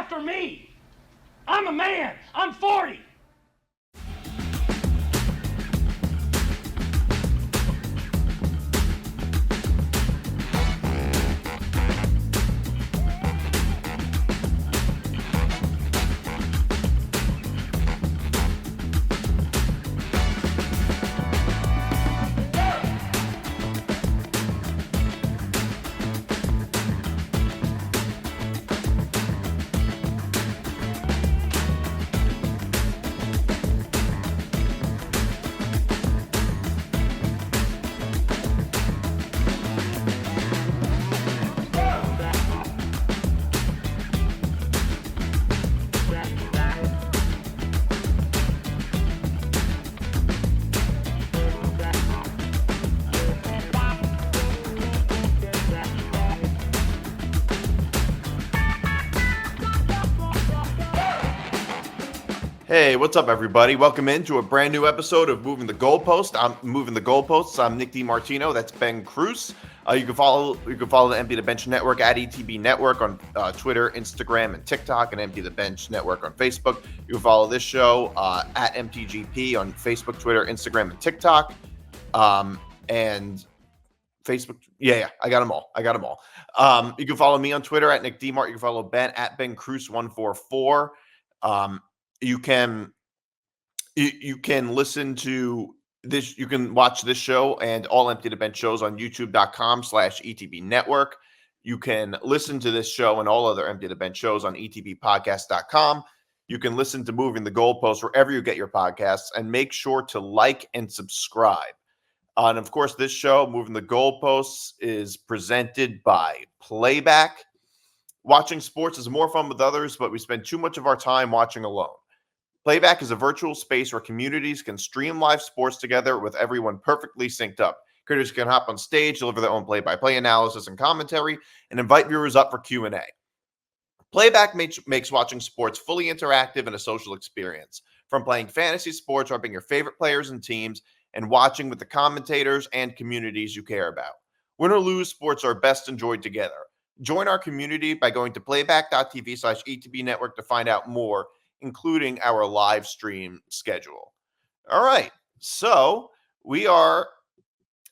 after me. I'm a man. I'm 40. Hey, what's up, everybody? Welcome into a brand new episode of Moving the Goalpost. I'm moving the goalposts. I'm Nick DiMartino. That's Ben Kruse. You can follow the Empty the Bench Network at ETB Network on Twitter, Instagram, and TikTok, and Empty the Bench Network on Facebook. You can follow this show at MTGP on Facebook, Twitter, Instagram, and TikTok, and Facebook. Yeah, I got them all. You can follow me on Twitter at Nick DiMart. You can follow Ben at Ben Kruse 144. You can listen to this. You can watch this show and all Empty the Bench shows on youtube.com/ETB Network. You can listen to this show and all other Empty the Bench shows on etbpodcast.com. You can listen to Moving the Goalpost wherever you get your podcasts, and make sure to like and subscribe. And of course, this show, Moving the Goalposts, is presented by Playback. Watching sports is more fun with others, but we spend too much of our time watching alone. Playback is a virtual space where communities can stream live sports together with everyone perfectly synced up. Creators can hop on stage, deliver their own play-by-play analysis and commentary, and invite viewers up for Q&A. Playback makes watching sports fully interactive and a social experience. From playing fantasy sports, repping your favorite players and teams, and watching with the commentators and communities you care about. Win or lose, sports are best enjoyed together. Join our community by going to playback.tv/ETB Network to find out more, including our live stream schedule. All right. So we are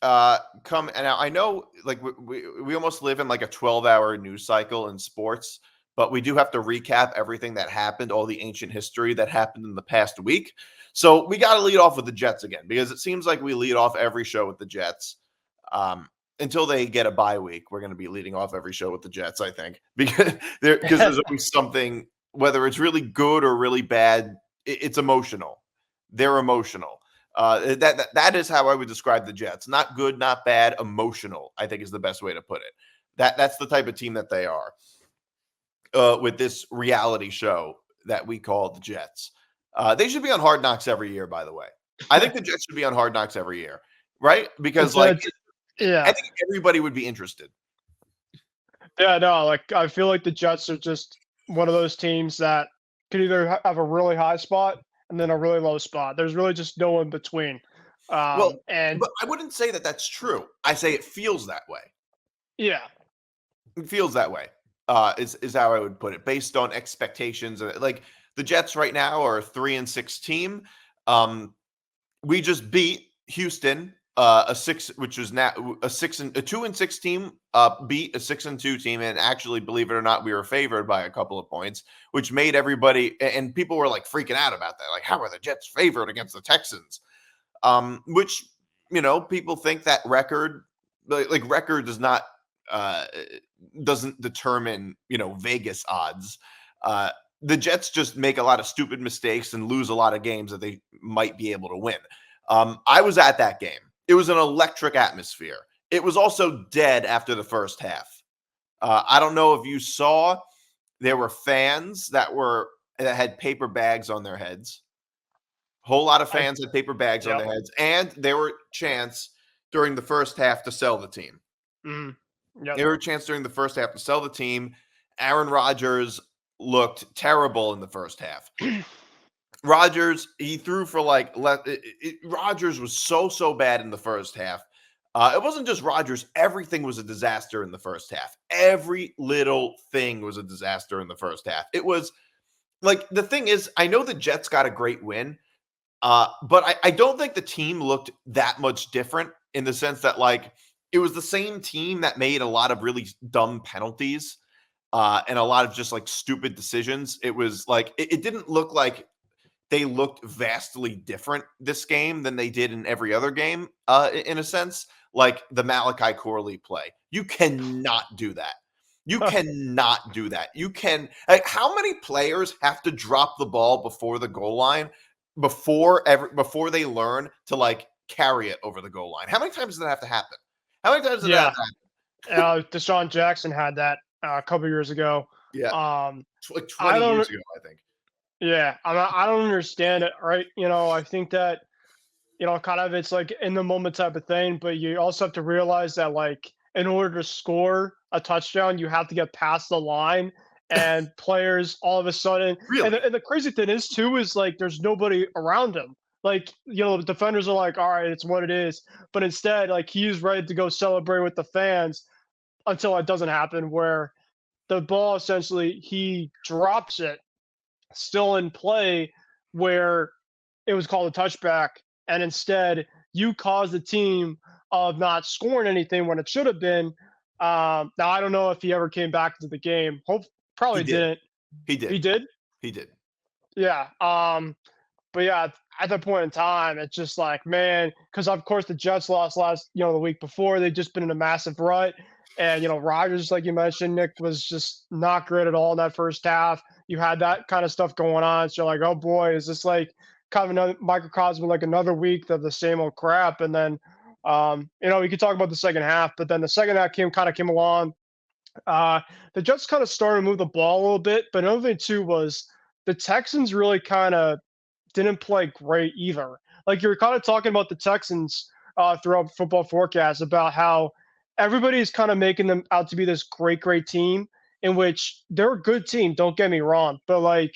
and now I know like we almost live in like a 12-hour news cycle in sports, but we do have to recap everything that happened, all the ancient history that happened in the past week. So we got to lead off with the Jets again, because it seems like we lead off every show with the Jets. Until they get a bye week, we're going to be leading off every show with the Jets, I think, because there's always something, whether it's really good or really bad, it's emotional. They're emotional. That is how I would describe the Jets. Not good, not bad, emotional, I think is the best way to put it. That's the type of team that they are with this reality show that we call the Jets. They should be on Hard Knocks every year, by the way. I think the Jets should be on Hard Knocks every year, right? Because I think everybody would be interested. Yeah, no, like I feel like the Jets are just one of those teams that could either have a really high spot and then a really low spot. There's really just no in between. But I wouldn't say that that's true. I say it feels that way. Yeah, it feels that way. Is how I would put it, based on expectations. Like the Jets right now are a 3-6 team. We just beat Houston. Which was now a 2-6 team, beat a 6-2 team, and actually, believe it or not, we were favored by a couple of points, which made everybody, and people were like freaking out about that. Like, how are the Jets favored against the Texans? Which, people think that record, like record does not, doesn't determine, Vegas odds. The Jets just make a lot of stupid mistakes and lose a lot of games that they might be able to win. I was at that game. It was an electric atmosphere. It was also dead after the first half. I don't know if you saw, there were fans that had paper bags on their heads. Whole lot of fans had paper bags on their heads, and there were chants during the first half to sell the team. There were chants during the first half to sell the team. Aaron Rodgers looked terrible in the first half. Rodgers, he threw for Rodgers was so bad in the first half. It wasn't just Rodgers. Everything was a disaster in the first half. Every little thing was a disaster in the first half. It was like, the thing is, I know the Jets got a great win, but I don't think the team looked that much different in the sense that, like, it was the same team that made a lot of really dumb penalties and a lot of just like stupid decisions. It was like, it didn't look like they looked vastly different this game than they did in every other game, in a sense. Like the Malachi Corley play. You cannot do that. You cannot do that. You can, like, how many players have to drop the ball before the goal line before they learn to like carry it over the goal line? How many times does that have to happen? How many times does that have Yeah. to happen? Deshaun Jackson had that a couple years ago. Yeah. Like I 20 don't. years ago, I think. Yeah, I don't understand it. Right? I think that kind of it's like in the moment type of thing, but you also have to realize that like in order to score a touchdown, you have to get past the line, and players all of a sudden, Really? and the crazy thing is too is like there's nobody around him. Like the defenders are like, all right, it's what it is, but instead like he's ready to go celebrate with the fans until it doesn't happen, where the ball essentially he drops it still in play, where it was called a touchback, and instead you caused the team of not scoring anything when it should have been. Now I don't know if he ever came back to the game. Hope He probably did. didn't. He did. He did. He did. Yeah. But yeah, at that point in time, it's just like, man, because of course the Jets lost the week before. They'd just been in a massive rut. And, Rodgers, like you mentioned, Nick, was just not great at all in that first half. You had that kind of stuff going on. So you're like, oh boy, is this like kind of another microcosm, like another week of the same old crap? And then, we could talk about the second half, but then the second half came along. Uh, the Jets kind of started to move the ball a little bit, but another thing too was the Texans really kind of didn't play great either. Like you were kind of talking about the Texans throughout Football Forecast about how everybody's kind of making them out to be this great, great team, in which they're a good team. Don't get me wrong, but like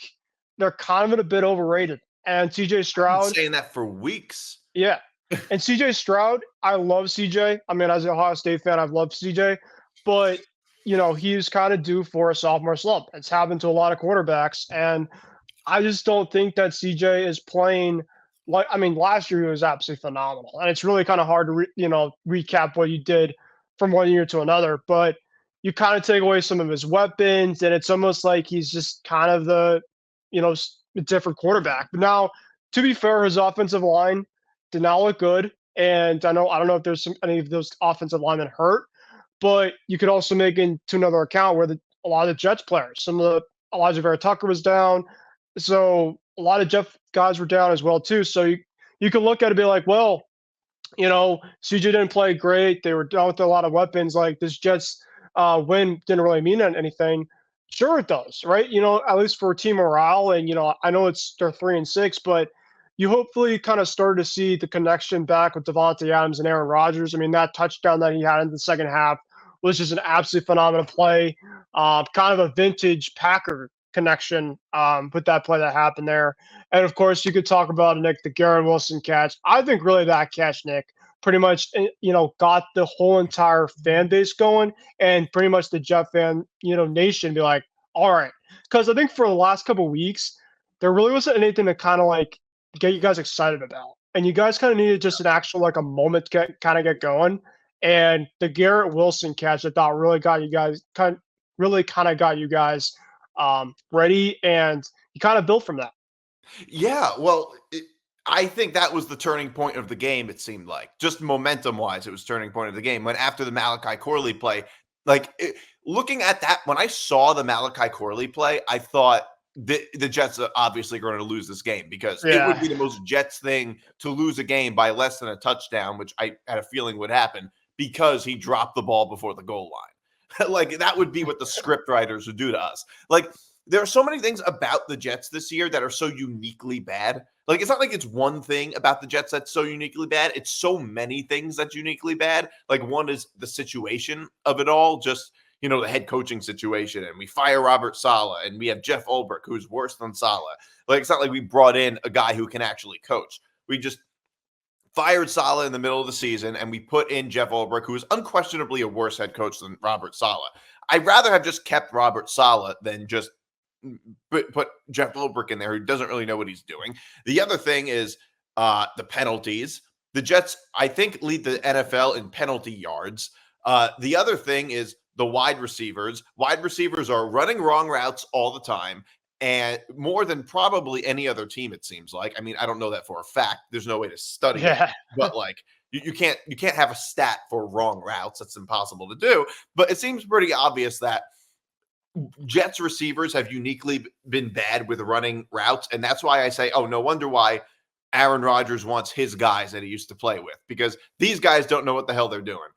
they're kind of a bit overrated. And CJ I've been Stroud, saying that for weeks. yeah. And CJ Stroud, I love CJ. I mean, as an Ohio State fan, I've loved CJ, but he's kind of due for a sophomore slump. It's happened to a lot of quarterbacks, and I just don't think that CJ is playing like. I mean, last year he was absolutely phenomenal, and it's really kind of hard to recap what you did from one year to another. But you kind of take away some of his weapons, and it's almost like he's just kind of the different quarterback. But now, to be fair, his offensive line did not look good, and I don't know if there's any of those offensive linemen hurt, but you could also make into another account where a lot of the Jets players, some of the Elijah Vera Tucker was down. So a lot of Jeff guys were down as well too. So you can look at it and be like, well, CJ didn't play great. They were down with a lot of weapons. Like this Jets win didn't really mean anything. Sure, it does, right? At least for team morale. And I know they're 3-6, but you hopefully kind of started to see the connection back with Devontae Adams and Aaron Rodgers. I mean, that touchdown that he had in the second half was just an absolutely phenomenal play. Kind of a vintage Packer connection with that play that happened there. And of course, you could talk about Nick, the Garrett Wilson catch. I think really that catch, Nick, pretty much got the whole entire fan base going, and pretty much the Jet fan nation be like, all right, because I think for the last couple of weeks there really wasn't anything to kind of like get you guys excited about, and you guys kind of needed just an actual like a moment to get going. And the Garrett Wilson catch, I thought really got you guys got you guys ready, and you kind of built from that. Yeah, well, I think that was the turning point of the game, it seemed like. Just momentum-wise, it was turning point of the game. When after the Malachi Corley play, looking at that, when I saw the Malachi Corley play, I thought the Jets are obviously going to lose this game because it would be the most Jets thing to lose a game by less than a touchdown, which I had a feeling would happen because he dropped the ball before the goal line. Like, that would be what the script writers would do to us. Like, there are so many things about the Jets this year that are so uniquely bad. Like, it's not like it's one thing about the Jets that's so uniquely bad. It's so many things that's uniquely bad. Like, one is the situation of it all, just, the head coaching situation. And we fire Robert Saleh, and we have Jeff Ulbrich, who's worse than Saleh. Like, it's not like we brought in a guy who can actually coach. We just fired Saleh in the middle of the season, and we put in Jeff Ulbrich, who is unquestionably a worse head coach than Robert Saleh. I'd rather have just kept Robert Saleh than just put Jeff Ulbrich in there, who doesn't really know what he's doing. The other thing is the penalties. The Jets, I think, lead the NFL in penalty yards. The other thing is the wide receivers. Wide receivers are running wrong routes all the time, and more than probably any other team, it seems like. I mean, I don't know that for a fact. There's no way to study it, but like you can't have a stat for wrong routes. That's impossible to do. But it seems pretty obvious that Jets receivers have uniquely been bad with running routes, and that's why I say, oh, no wonder why Aaron Rodgers wants his guys that he used to play with, because these guys don't know what the hell they're doing.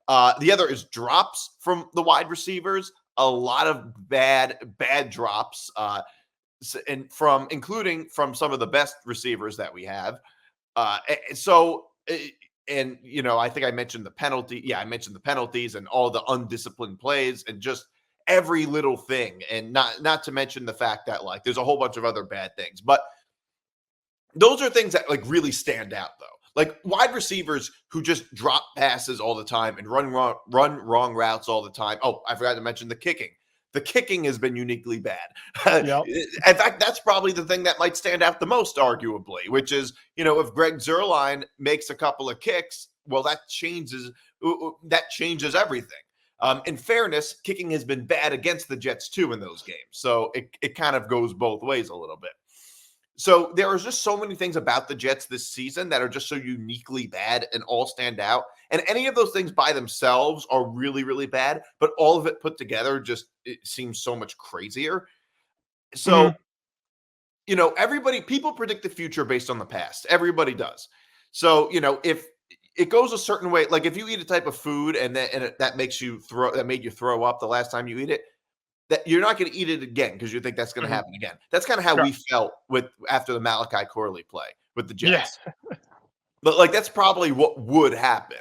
The other is drops from the wide receivers. A lot of bad drops, and including from some of the best receivers that we have. And you know, I think I mentioned the penalty. Yeah, I mentioned the penalties and all the undisciplined plays and just every little thing, and not to mention the fact that like there's a whole bunch of other bad things, but those are things that like really stand out though. Like wide receivers who just drop passes all the time and run wrong routes all the time. Oh, I forgot to mention the kicking. The kicking has been uniquely bad. Yep. In fact, that's probably the thing that might stand out the most, arguably, which is, you know, if Greg Zuerlein makes a couple of kicks, well, that changes everything. In fairness, kicking has been bad against the Jets too in those games. So it kind of goes both ways a little bit. So there are just so many things about the Jets this season that are just so uniquely bad and all stand out. And any of those things by themselves are really, really bad, but all of it put together just it seems so much crazier. So, you know, people predict the future based on the past. Everybody does. So, you know, if it goes a certain way, like if you eat a type of food and that made you throw up the last time you eat it, that you're not going to eat it again because you think that's going to happen again. That's kind of how we felt after the Malachi Corley play with the Jets. Yeah. But like that's probably what would happen.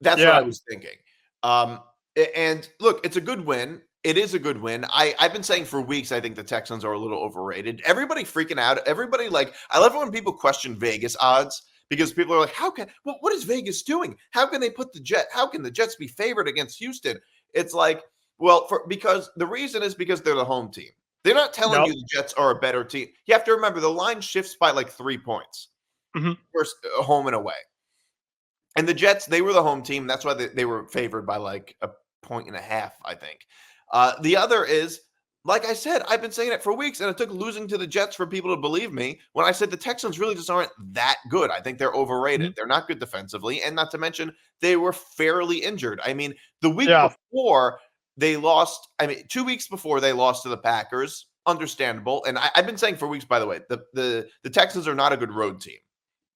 That's what I was thinking. And look, it's a good win. It is a good win. I've been saying for weeks I think the Texans are a little overrated. Everybody freaking out. Everybody I love it when people question Vegas odds because people are like, what is Vegas doing? How can they how can the Jets be favored against Houston? It's like, well, because the reason is because they're the home team. They're not telling you the Jets are a better team. You have to remember the line shifts by like 3 points. First, home and away. And the Jets, they were the home team. That's why they were favored by like 1.5 points, I think. The other is, like I said, I've been saying it for weeks, and it took losing to the Jets for people to believe me when I said the Texans really just aren't that good. I think they're overrated. They're not good defensively, and not to mention they were fairly injured. I mean, the week before they lost, 2 weeks before they lost to the Packers, understandable. And I've been saying for weeks, by the way, the Texans are not a good road team.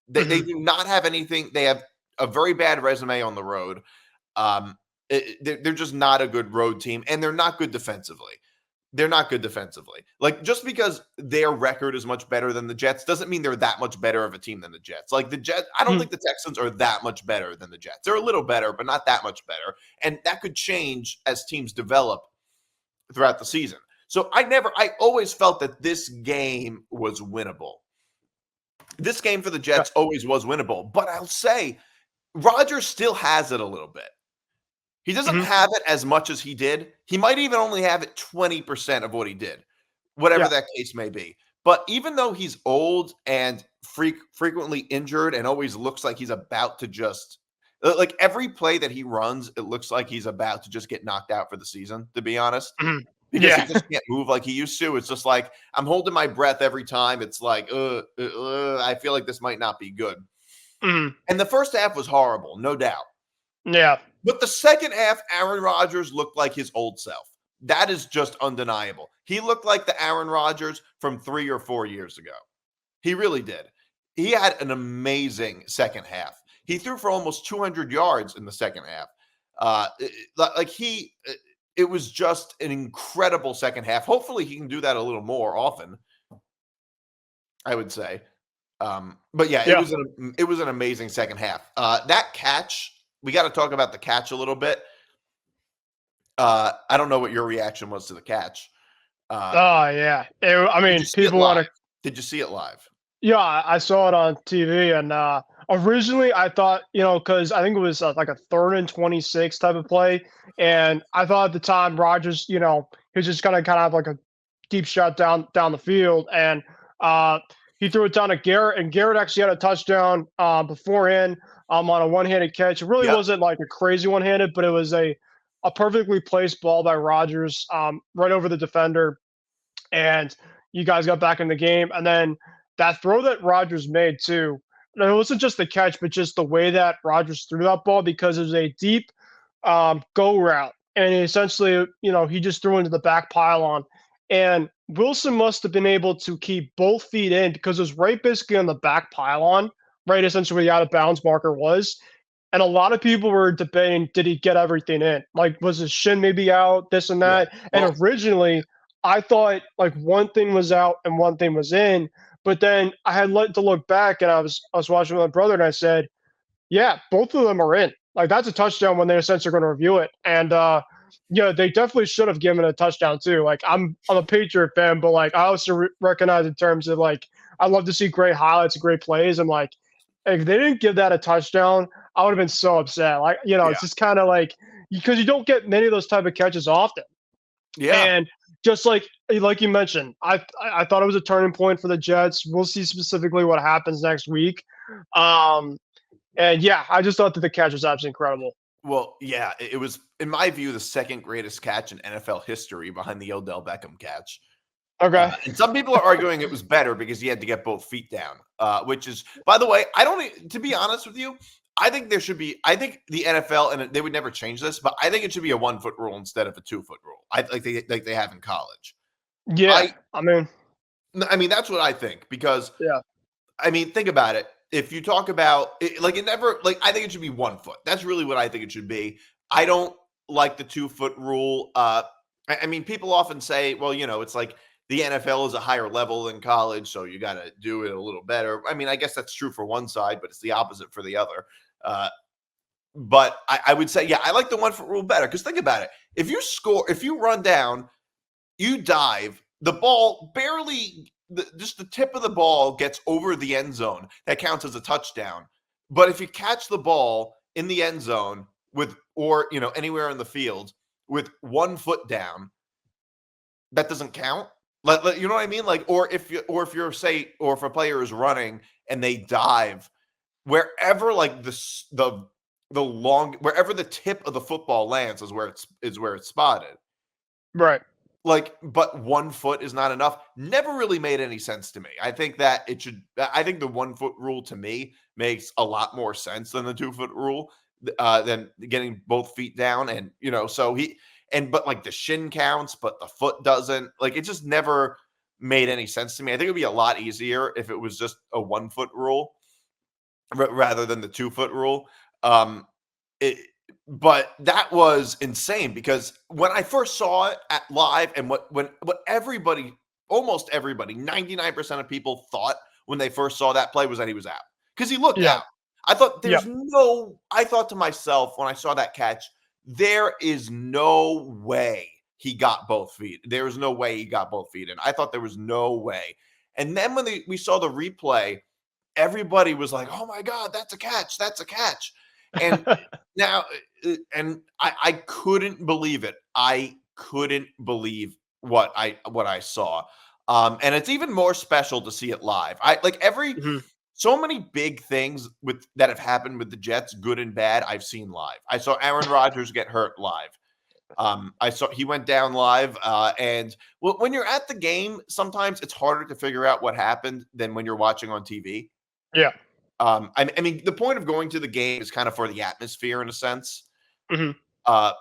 They do not have anything. They have a very bad resume on the road. They're just not a good road team, and they're not good defensively. Like, just because their record is much better than the Jets doesn't mean they're that much better of a team than the Jets. Like the Jets, I don't think the Texans are that much better than the Jets. They're a little better, but not that much better. And that could change as teams develop throughout the season. So I always felt that this game was winnable. This game for the Jets always was winnable. But I'll say Rodgers still has it a little bit. He doesn't have it as much as he did. He might even only have it 20% of what he did, whatever that case may be. But even though he's old and frequently injured and always looks like he's about to just like every play that he runs, it looks like he's about to just get knocked out for the season, to be honest. Because he just can't move like he used to. It's just like I'm holding my breath every time. It's like, I feel like this might not be good. And the first half was horrible, no doubt. Yeah. But the second half, Aaron Rodgers looked like his old self. That is just undeniable. He looked like the Aaron Rodgers from 3 or 4 years ago. He really did. He had an amazing second half. He threw for almost 200 yards in the second half. It was just an incredible second half. Hopefully he can do that a little more often, I would say. But yeah, it was an amazing second half. That catch, we got to talk about the catch a little bit. I don't know what your reaction was to the catch. People want to. Did you see it live? Yeah, I saw it on TV, and Originally, I thought, because I think it was like a 3rd and 26 type of play, and I thought at the time Rogers, he was just gonna kind of have like a deep shot down the field, and he threw it down to Garrett, and Garrett actually had a touchdown beforehand on a one-handed catch. It really Yep. wasn't like a crazy one-handed, but it was a perfectly placed ball by Rogers right over the defender, and you guys got back in the game. And then that throw that Rogers made too, and it wasn't just the catch, but just the way that Rogers threw that ball, because it was a deep go route. And essentially, he just threw into the back pylon. And Wilson must have been able to keep both feet in because it was right basically on the back pylon, right essentially where the out of bounds marker was. And a lot of people were debating, did he get everything in? Like, was his shin maybe out, this and Yeah. that? And Well, originally, I thought like one thing was out and one thing was in. But then I had to look back, and I was watching with my brother, and I said, yeah, both of them are in. Like, that's a touchdown when they essentially are going to review it. And yeah, they definitely should have given a touchdown too. Like, I'm a Patriot fan, but like I also recognize in terms of like I love to see great highlights and great plays. And like if they didn't give that a touchdown, I would have been so upset. Like, yeah. it's just kind of like because you don't get many of those type of catches often. Yeah. And just like you mentioned, I thought it was a turning point for the Jets. We'll see specifically what happens next week. Um, and yeah, I just thought that the catch was absolutely incredible. Well, yeah, it was, in my view, the second greatest catch in NFL history behind the Odell Beckham catch. Okay. And some people are arguing it was better because he had to get both feet down, which is, by the way, I don't, to be honest with you, I think I think the NFL, and they would never change this, but I think it should be a 1-foot rule instead of a 2-foot rule. Like they have in college. Yeah. I mean, I mean, that's what I think because, yeah. I mean, think about it. If you talk about it, like it never, like I think it should be 1 foot. That's really what I think it should be. I don't like the 2-foot rule. I mean, people often say, well, it's like the NFL is a higher level than college, so you got to do it a little better. I mean, I guess that's true for one side, but it's the opposite for the other. But I would say, yeah, I like the 1-foot rule better because think about it. If you run down, you dive, the ball barely, just the tip of the ball gets over the end zone. That counts as a touchdown. But if you catch the ball in the end zone or anywhere in the field with 1 foot down, that doesn't count. You know what I mean? Like, or if if a player is running and they dive, wherever like wherever the tip of the football lands is where it's spotted. Right. Like, but 1 foot is not enough. Never really made any sense to me. I think the 1-foot rule to me makes a lot more sense than the 2-foot rule, than getting both feet down. And, but like the shin counts, but the foot doesn't. Like, it just never made any sense to me. I think it would be a lot easier if it was just a 1-foot rule rather than the 2-foot rule. But that was insane because when I first saw it at live, and what almost everybody, 99% of people thought when they first saw that play was that he was out because he looked Yeah. out. I thought Yeah. I thought to myself when I saw that catch, there is no way he got both feet. There is no way he got both feet in. I thought there was no way. And then when we saw the replay, everybody was like, "Oh my God, that's a catch! That's a catch!" And now, and I couldn't believe it. I couldn't believe what I saw. And it's even more special to see it live. I like Mhm. so many big things that have happened with the Jets, good and bad, I've seen live. I saw Aaron Rodgers get hurt live. I saw he went down live, and when you're at the game, sometimes it's harder to figure out what happened than when you're watching on TV. Yeah. I mean, the point of going to the game is kind of for the atmosphere in a sense. Mhm.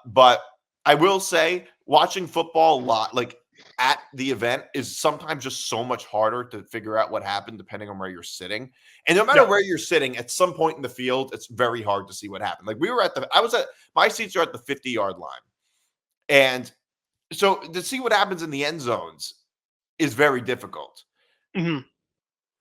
But I will say, watching football a lot, like at the event, is sometimes just so much harder to figure out what happened depending on where you're sitting. And no matter Yeah. where you're sitting, at some point in the field, it's very hard to see what happened. Like my seats are at the 50-yard line, and so to see what happens in the end zones is very difficult. Mhm.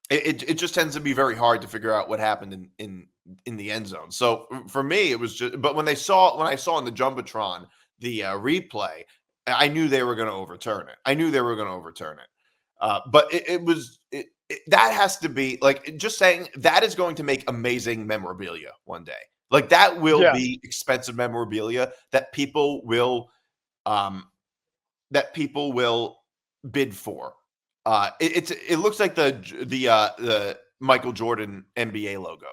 It just tends to be very hard to figure out what happened in the end zone. So for me, it was just. But when I saw in the jumbotron the replay, I knew they were going to overturn it. But that has to be like just saying that is going to make amazing memorabilia one day. Like that will be expensive memorabilia that people will bid for. It looks like the Michael Jordan NBA logo.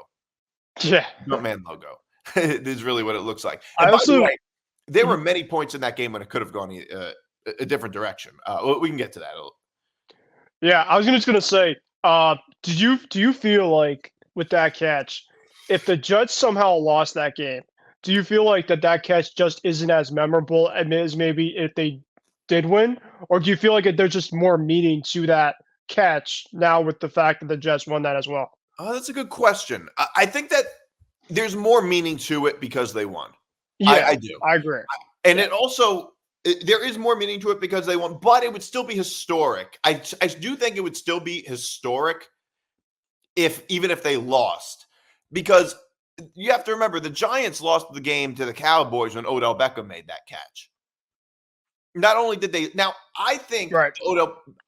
Yeah. Jumpman logo. It is really what it looks like. I And by also the way, there were many points in that game when it could have gone a different direction. We can get to that. Yeah, I was just gonna say, do you feel like with that catch, if the Jets somehow lost that game, do you feel like that catch just isn't as memorable as maybe if they did win, or do you feel like there's just more meaning to that catch now with the fact that the Jets won that as well? Oh, that's a good question. I think that there's more meaning to it because they won. Yeah, I do. I agree. And it also there is more meaning to it because they won, but it would still be historic. I do think it would still be historic even if they lost, because you have to remember the Giants lost the game to the Cowboys when Odell Beckham made that catch. Not only did they now, I think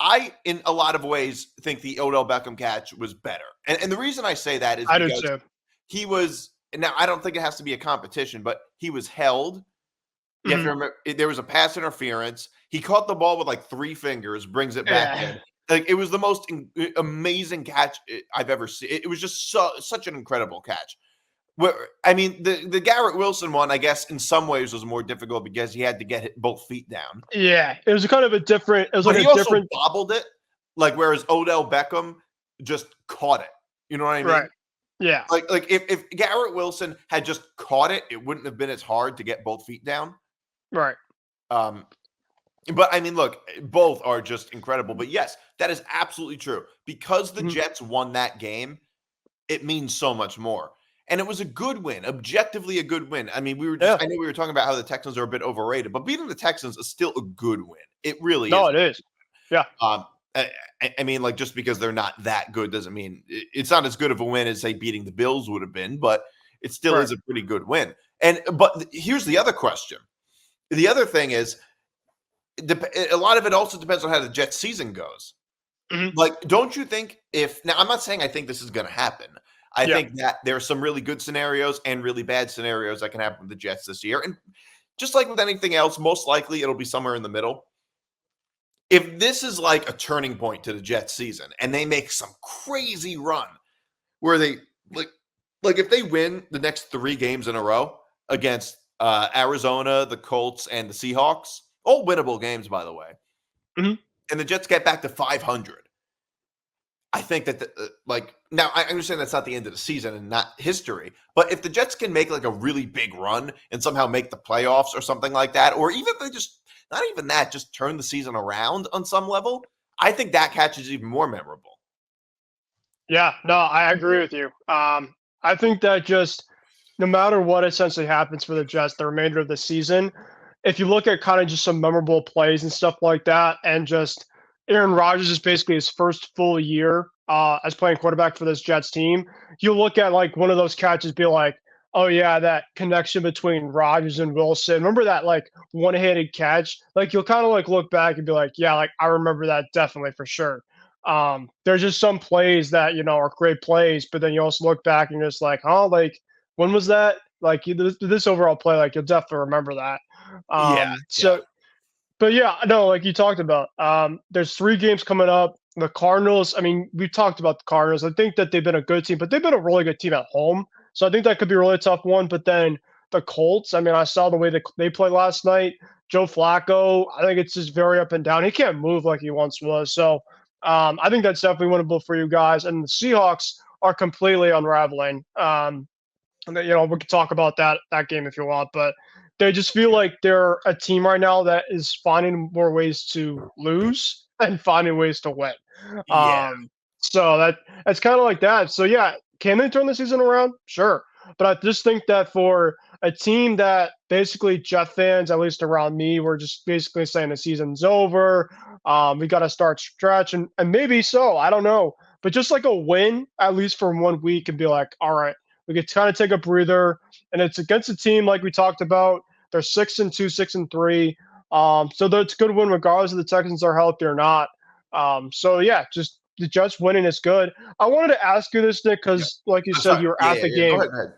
I in a lot of ways think the Odell Beckham catch was better, and the reason I say that is because he was. Now I don't think it has to be a competition, but he was held. You have to remember there was a pass interference. He caught the ball with like 3 fingers, brings it back in. Like it was the most amazing catch I've ever seen. It was just such an incredible catch. I mean, the Garrett Wilson one, I guess, in some ways was more difficult because he had to get both feet down. Yeah, it was kind of a different. It was but like he also bobbled it, like whereas Odell Beckham just caught it. You know what I mean? Right. Yeah. Like if Garrett Wilson had just caught it, it wouldn't have been as hard to get both feet down. Right. But I mean, look, both are just incredible. But yes, that is absolutely true. Because the Jets won that game, it means so much more. And it was a good win, objectively a good win. I mean, I know we were talking about how the Texans are a bit overrated, but beating the Texans is still a good win. It really is. No, it is. Yeah. I mean, like just because they're not that good doesn't mean it's not as good of a win as say beating the Bills would have been, but it still is a pretty good win. But here's the other question. The other thing is, a lot of it also depends on how the Jets season goes. Like, don't you think now I'm not saying I think this is going to happen. I think that there are some really good scenarios and really bad scenarios that can happen with the Jets this year. And just like with anything else, most likely it'll be somewhere in the middle. If this is like a turning point to the Jets season and they make some crazy run where they like if they win the next 3 games in a row against Arizona, the Colts, and the Seahawks, all winnable games, by the way, and the Jets get back to 500, I think that now I understand that's not the end of the season and not history, but if the Jets can make like a really big run and somehow make the playoffs or something like that, or even if they just not even that, just turn the season around on some level, I think that catch is even more memorable. Yeah, no, I agree with you. I think that just no matter what essentially happens for the Jets the remainder of the season, if you look at kind of just some memorable plays and stuff like that, and just Aaron Rodgers is basically his first full year as playing quarterback for this Jets team, you look at like one of those catches, be like, oh yeah, that connection between Rodgers and Wilson. Remember that like one-handed catch? Like you'll kind of like look back and be like, yeah, like I remember that definitely for sure. There's just some plays that are great plays, but then you also look back and you're just like, oh, like when was that? Like this overall play, like you'll definitely remember that. So, but yeah, no, like you talked about, there's 3 games coming up. The Cardinals, I mean, we've talked about the Cardinals. I think that they've been a good team, but they've been a really good team at home. So I think that could be a really tough one. But then the Colts, I mean, I saw the way that they played last night. Joe Flacco, I think it's just very up and down. He can't move like he once was. So I think that's definitely winnable for you guys. And the Seahawks are completely unraveling. And we could talk about that game if you want, but they just feel like they're a team right now that is finding more ways to lose and finding ways to win. So that's kind of like that. So yeah, can they turn the season around? Sure. But I just think that for a team that basically Jet fans, at least around me, were just basically saying the season's over. We got to start stretch and maybe so, I don't know. But just like a win, at least for 1 week, and be like, all right, we could kind of take a breather. And it's against a team like we talked about. They're 6-2, 6-3. So that's a good win regardless if the Texans are healthy or not. So yeah, just the Jets winning is good. I wanted to ask you this, Nick, Yeah. because like you I'm said, sorry. you were Yeah, at yeah, the yeah. Go game. ahead. Go ahead.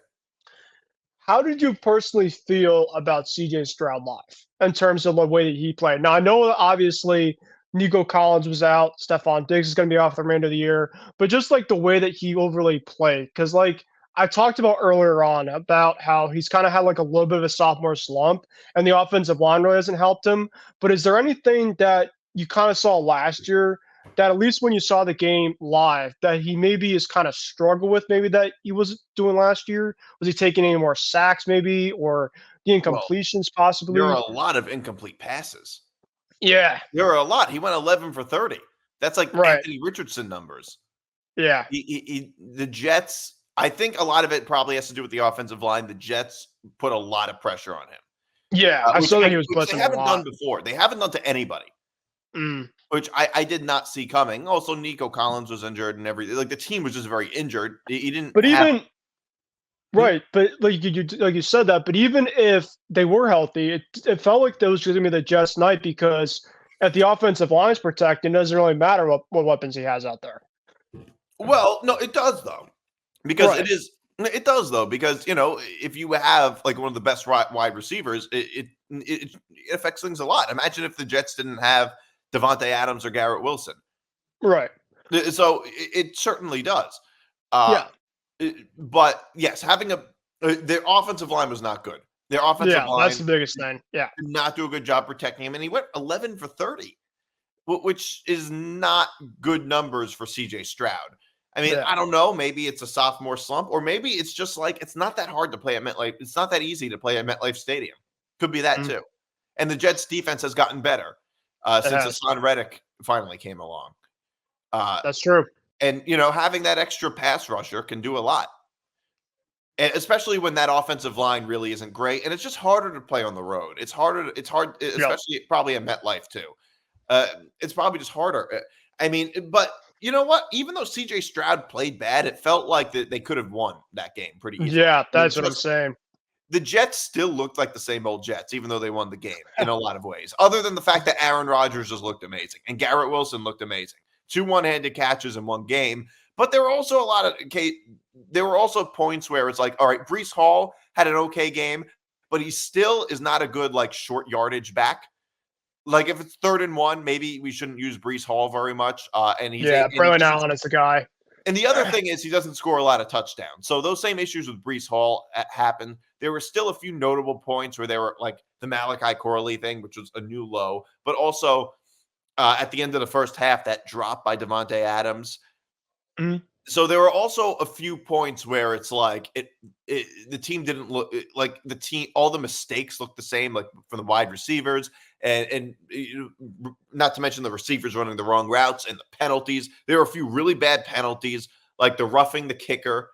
How did you personally feel about CJ Stroud live in terms of the way that he played? Now I know that obviously Nico Collins was out, Stephon Diggs is going to be off the remainder of the year, but just like the way that he overly played, because like I talked about earlier on about how he's kind of had like a little bit of a sophomore slump, and the offensive line really hasn't helped him. But is there anything that you kind of saw last year that at least when you saw the game live that he maybe is kind of struggled with, maybe that he wasn't doing last year? Was he taking any more sacks maybe, or the Well, incompletions there are possibly? a lot of incomplete passes. Yeah, There are a lot. He went 11 for 30. That's like right. Anthony Richardson numbers. Yeah, The Jets, I think a lot of it probably has to do with the offensive line. The Jets put a lot of pressure on him, yeah. I saw that he was which they blitzing a haven't lot. done before. They haven't done to anybody, Mm. which I did not see coming. Also, Nico Collins was injured and everything. Like the team was just very injured. He didn't But have. even right, but like you said that, but even if they were healthy, it felt like that was going to be the Jets' night because if the offensive line's protected, it doesn't really matter what weapons he has out there. Well, no, it does though, because Right. it does though, because if you have like one of the best wide receivers, it affects things a lot. Imagine if the Jets didn't have Devontae Adams or Garrett Wilson. Right. So it certainly does. Uh, Yeah. but yes, having their offensive line was not good. Their offensive Yeah. That's line the biggest thing. Yeah. did not do a good job protecting him, and he went 11 for 30, which is not good numbers for CJ Stroud. I mean, Yeah. I don't know. Maybe it's a sophomore slump, or maybe it's just like it's not that hard to play at MetLife. It's not that easy to play at MetLife Stadium. Could be that Mm, too. And the Jets' defense has gotten better it since has. Hassan Reddick finally came along. Uh, That's true. and having that extra pass rusher can do a lot, and especially when that offensive line really isn't great, and it's just harder to play on the road. It's harder. It's hard, Yep. especially probably at MetLife too. It's probably just harder. I mean, but you know what? Even though CJ Stroud played bad, it felt like that they could have won that game pretty easily. Yeah. I mean, That's what I'm saying. the Jets still looked like the same old Jets, even though they won the game in a lot of ways. Other than the fact that Aaron Rodgers just looked amazing and Garrett Wilson looked amazing, 2 one-handed catches in one game. But there were also there were also points where it's like, all right, Breece Hall had an okay game, but he still is not a good like short yardage back. Like if it's 3rd and 1, maybe we shouldn't use Breece Hall very much. And Yeah. he Braylon doesn't. Allen is the guy. And the other thing is he doesn't score a lot of touchdowns. So those same issues with Breece Hall happened. There were still a few notable points where they were like the Malachi Corley thing, which was a new low, but also at the end of the first half, that drop by Devontae Adams. Mhm. So there were also a few points where it's like the team didn't look like the team. All the mistakes looked the same, like from the wide receivers, and not to mention the receivers running the wrong routes and the penalties. There were a few really bad penalties, like the roughing the kicker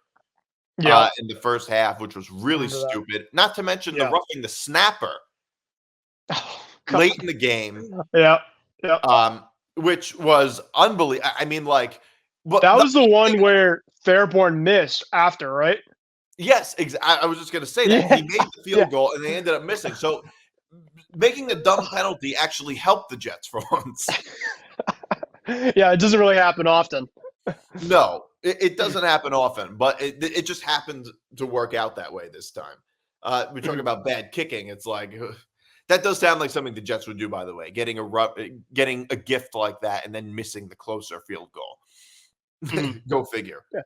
Yeah. in the first half, which was really Remember that. stupid. Not to mention the Yeah. roughing the snapper Oh, late God. in the game, Yeah. Yeah. which was unbelievable. I mean, like, but That the was the one where Fairborn missed after, right? yes, I was just going to say that. Yeah. He made the Yeah. field goal and they ended up missing. So making a dumb penalty actually helped the Jets for once. Yeah. It doesn't really happen often. No, it doesn't happen often, but it just happened to work out that way this time. We're talking about bad kicking. It's like that does sound like something the Jets would do, by the way, getting a gift like that and then missing the closer field goal. Mhm. Go figure. Yeah.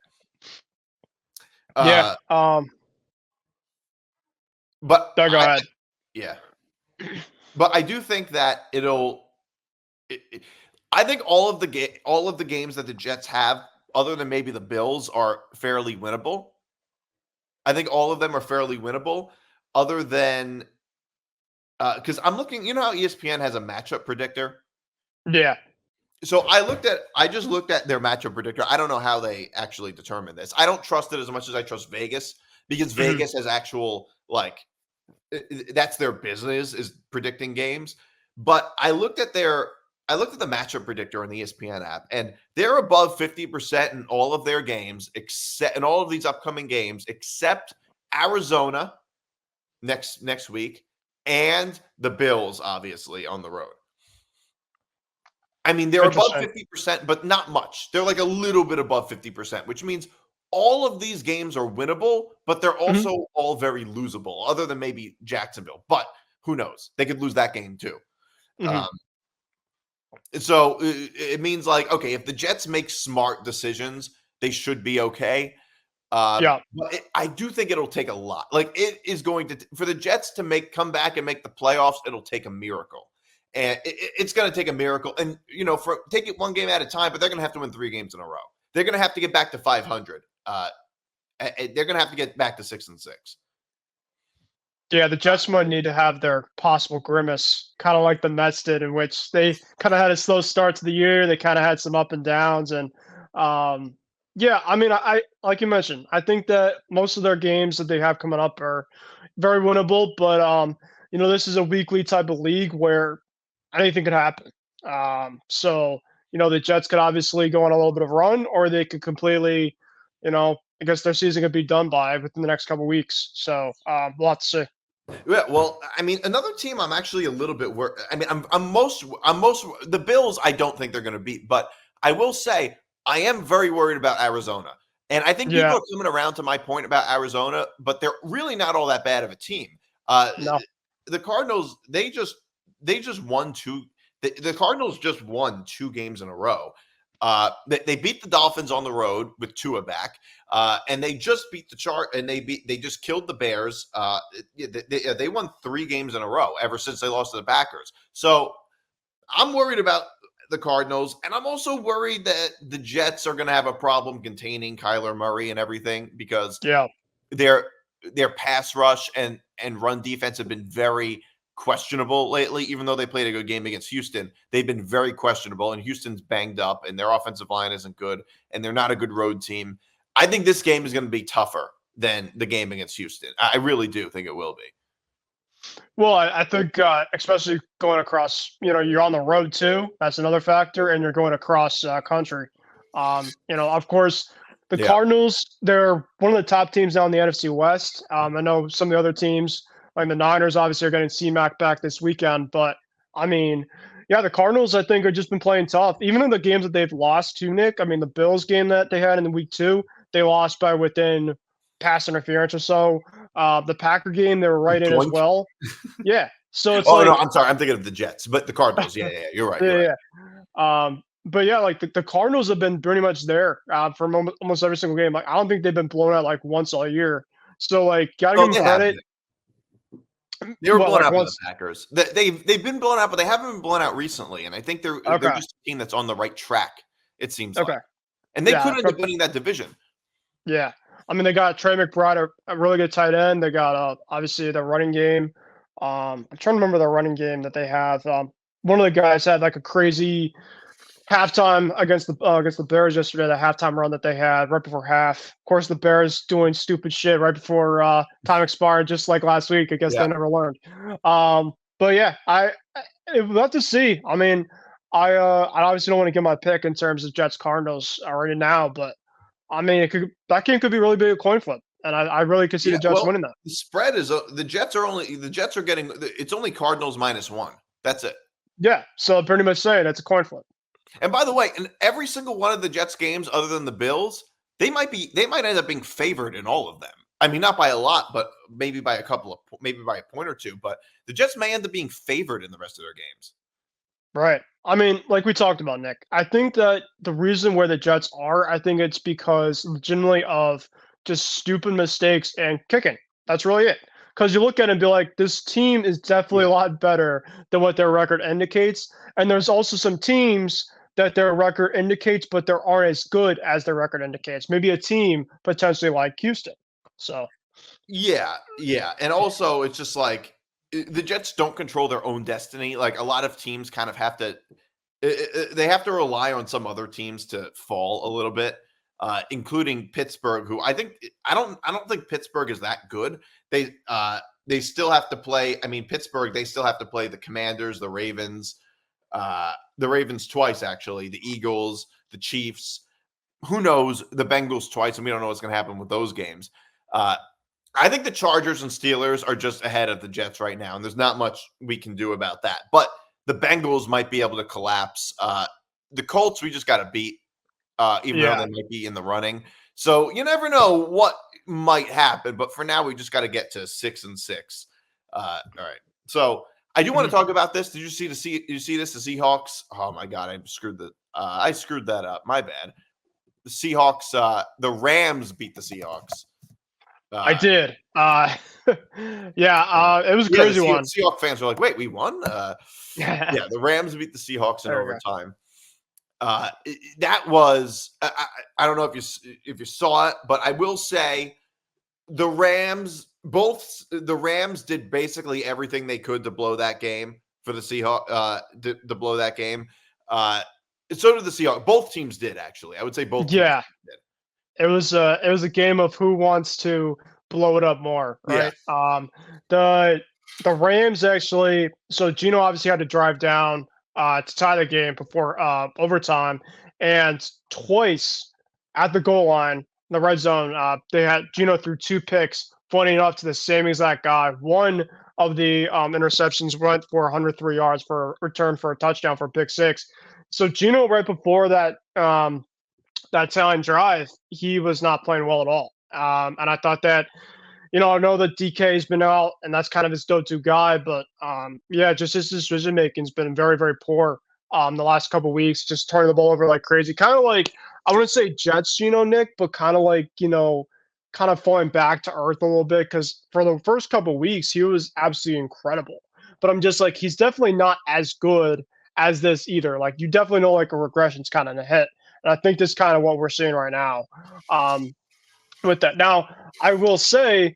Uh, Yeah. but Go ahead. yeah, but I do think that I think all of the games that the Jets have, other than maybe the Bills, are fairly winnable. I think all of them are fairly winnable, other than because I'm looking. You know how ESPN has a matchup predictor. Yeah. So I just looked at their matchup predictor. I don't know how they actually determine this. I don't trust it as much as I trust Vegas because Mhm. Vegas has actual like that's their business is predicting games. But I looked at the matchup predictor on the ESPN app, and they're above 50% in all of their games, except in all of these upcoming games, except Arizona next week and the Bills, obviously on the road. I mean, they're above Interesting. 50%, but not much. They're like a little bit above 50%, which means all of these games are winnable, but they're Mhm. also all very losable, other than maybe Jacksonville. But who knows? They could lose that game too. Mhm. Um, so it means like, okay, if the Jets make smart decisions, they should be okay. Yeah. But I do think it'll take a lot. Like it is going to for the Jets to come back and make the playoffs. It'll take a miracle, and it's going to take a miracle. And for take it one game at a time. But they're going to have to win 3 games in a row. They're going to have to get back to 500. They're going to have to get back to 6-6. Yeah, the Jets might need to have their possible grimace, kind of like the Mets did, in which they kind of had a slow start to the year. They kind of had some up and downs, and yeah, I mean, I like you mentioned, I think that most of their games that they have coming up are very winnable. But this is a weekly type of league where anything could happen. So the Jets could obviously go on a little bit of a run, or they could completely, I guess their season could be done by within the next couple of weeks. So we'll have to see. Yeah, well, I mean, another team I'm actually a little bit worried. I mean, I'm most the Bills. I don't think they're going to beat, but I will say I am very worried about Arizona, and I think people Yeah, are coming around to my point about Arizona, but they're really not all that bad of a team. Uh, no, the Cardinals, they just won two. The Cardinals just won 2 games in a row. They beat the Dolphins on the road with Tua back. And they just beat the chart, and they just killed the Bears. They won 3 games in a row ever since they lost to the Packers. So I'm worried about the Cardinals, and I'm also worried that the Jets are going to have a problem containing Kyler Murray and everything because yeah, their their pass rush and run defense have been very questionable lately. Even though they played a good game against Houston, they've been very questionable, and Houston's banged up, and their offensive line isn't good, and they're not a good road team. I think this game is going to be tougher than the game against Houston. I really do think it will be. Well, I think especially going across, you're on the road too. That's another factor, and you're going across country. Of course, the Yeah. Cardinals, they're one of the top teams now in the NFC West. I know some of the other teams, like the Niners, obviously are getting C-Mac back this weekend, but I mean, yeah, the Cardinals, I think, have just been playing tough. Even in the games that they've lost to, Nick, I mean, the Bills game that they had in the week 2, they lost by within pass interference or so. The Packer game, they were right in as Doink. well. Yeah. So it's Oh no, like, I'm sorry. I'm thinking of the Jets, but the Cardinals. Yeah, yeah, yeah. You're right. You're right. yeah, yeah. But yeah, like the Cardinals have been pretty much there for almost every single game. Like I don't think they've been blown out like once all year. So like, gotta give Oh, them they have credit. been. They were Well, blown like out by the once. Packers. They've been blown out, but they haven't been blown out recently. And I think they're Okay. just a team that's on the right track. It seems like, Okay. and they Yeah. could end up winning that division. Yeah. I mean, they got Trey McBride, a really good tight end. They got obviously the running game. I'm trying to remember the running game that they have. One of the guys had like a crazy halftime against the Bears yesterday. The halftime run that they had right before half. Of course, the Bears doing stupid shit right before time expired, just like last week. I guess Yeah. they never learned. But yeah, we'll have to see. I mean, I obviously don't want to give my pick in terms of Jets Cardinals already now, but I mean, that game could be really big a coin flip, and I really could see Yeah. the Jets Well, winning that. the spread is the Jets are getting it's only Cardinals -1. That's it. Yeah, so pretty much saying it's a coin flip. And by the way, in every single one of the Jets games, other than the Bills, they might end up being favored in all of them. I mean, not by a lot, but maybe by maybe by a point or two. But the Jets may end up being favored in the rest of their games. Right. I mean, like we talked about, Nick, I think that the reason where the Jets are, I think it's because legitimately of just stupid mistakes and kicking. That's really it. Because you look at it and be like, this team is definitely a Yeah. lot better than what their record indicates. And there's also some teams that their record indicates, but they aren't as good as their record indicates. Maybe a team potentially like Houston. So, Yeah, yeah. And also it's just like the Jets don't control their own destiny. Like a lot of teams kind of have to they have to rely on some other teams to fall a little bit, including Pittsburgh, who I don't think Pittsburgh is that good. They still have to play. I mean, Pittsburgh, they still have to play the Commanders, the Ravens twice, actually, the Eagles, the Chiefs. Who knows? The Bengals twice, and we don't know what's going to happen with those games. Uh, I think the Chargers and Steelers are just ahead of the Jets right now, and there's not much we can do about that. But the Bengals might be able to collapse. The Colts, we just got to beat, even though they might be in the running. So you never know what might happen. But for now, we just got to get to 6-6. All right. So I do want to talk about this. Did you see this? The Seahawks? Oh my God, I screwed that up. My bad. The Seahawks. The Rams beat the Seahawks. I did. It was a crazy one. Seahawks fans were like, "Wait, we won?" The Rams beat the Seahawks in overtime. That was I don't know if you saw it, but I will say the Rams did basically everything they could to blow that game for the Seahawks. To blow that game. So did the Seahawks. Both teams did, actually. I would say both teams did. It was a game of who wants to blow it up more, right? Yeah. The Rams actually. So Gino obviously had to drive down to tie the game before overtime, and twice at the goal line, the red zone, they had Gino threw 2 picks, funny enough, to the same exact guy. One of the interceptions went for 103 yards for a return for a touchdown for pick 6. So Gino, right before that that time drive, he was not playing well at all. And I thought that, I know that DK has been out, and that's kind of his go-to guy, but just his decision making has been very, very poor the last couple of weeks, just turning the ball over like crazy. Kind of like, I wouldn't say Jets, Nick, but kind of like, kind of falling back to earth a little bit, because for the first couple of weeks, he was absolutely incredible. But I'm just like, he's definitely not as good as this either. Like, you definitely know like a regression's kind of in a hit. And I think this is kind of what we're seeing right now with that. Now, I will say,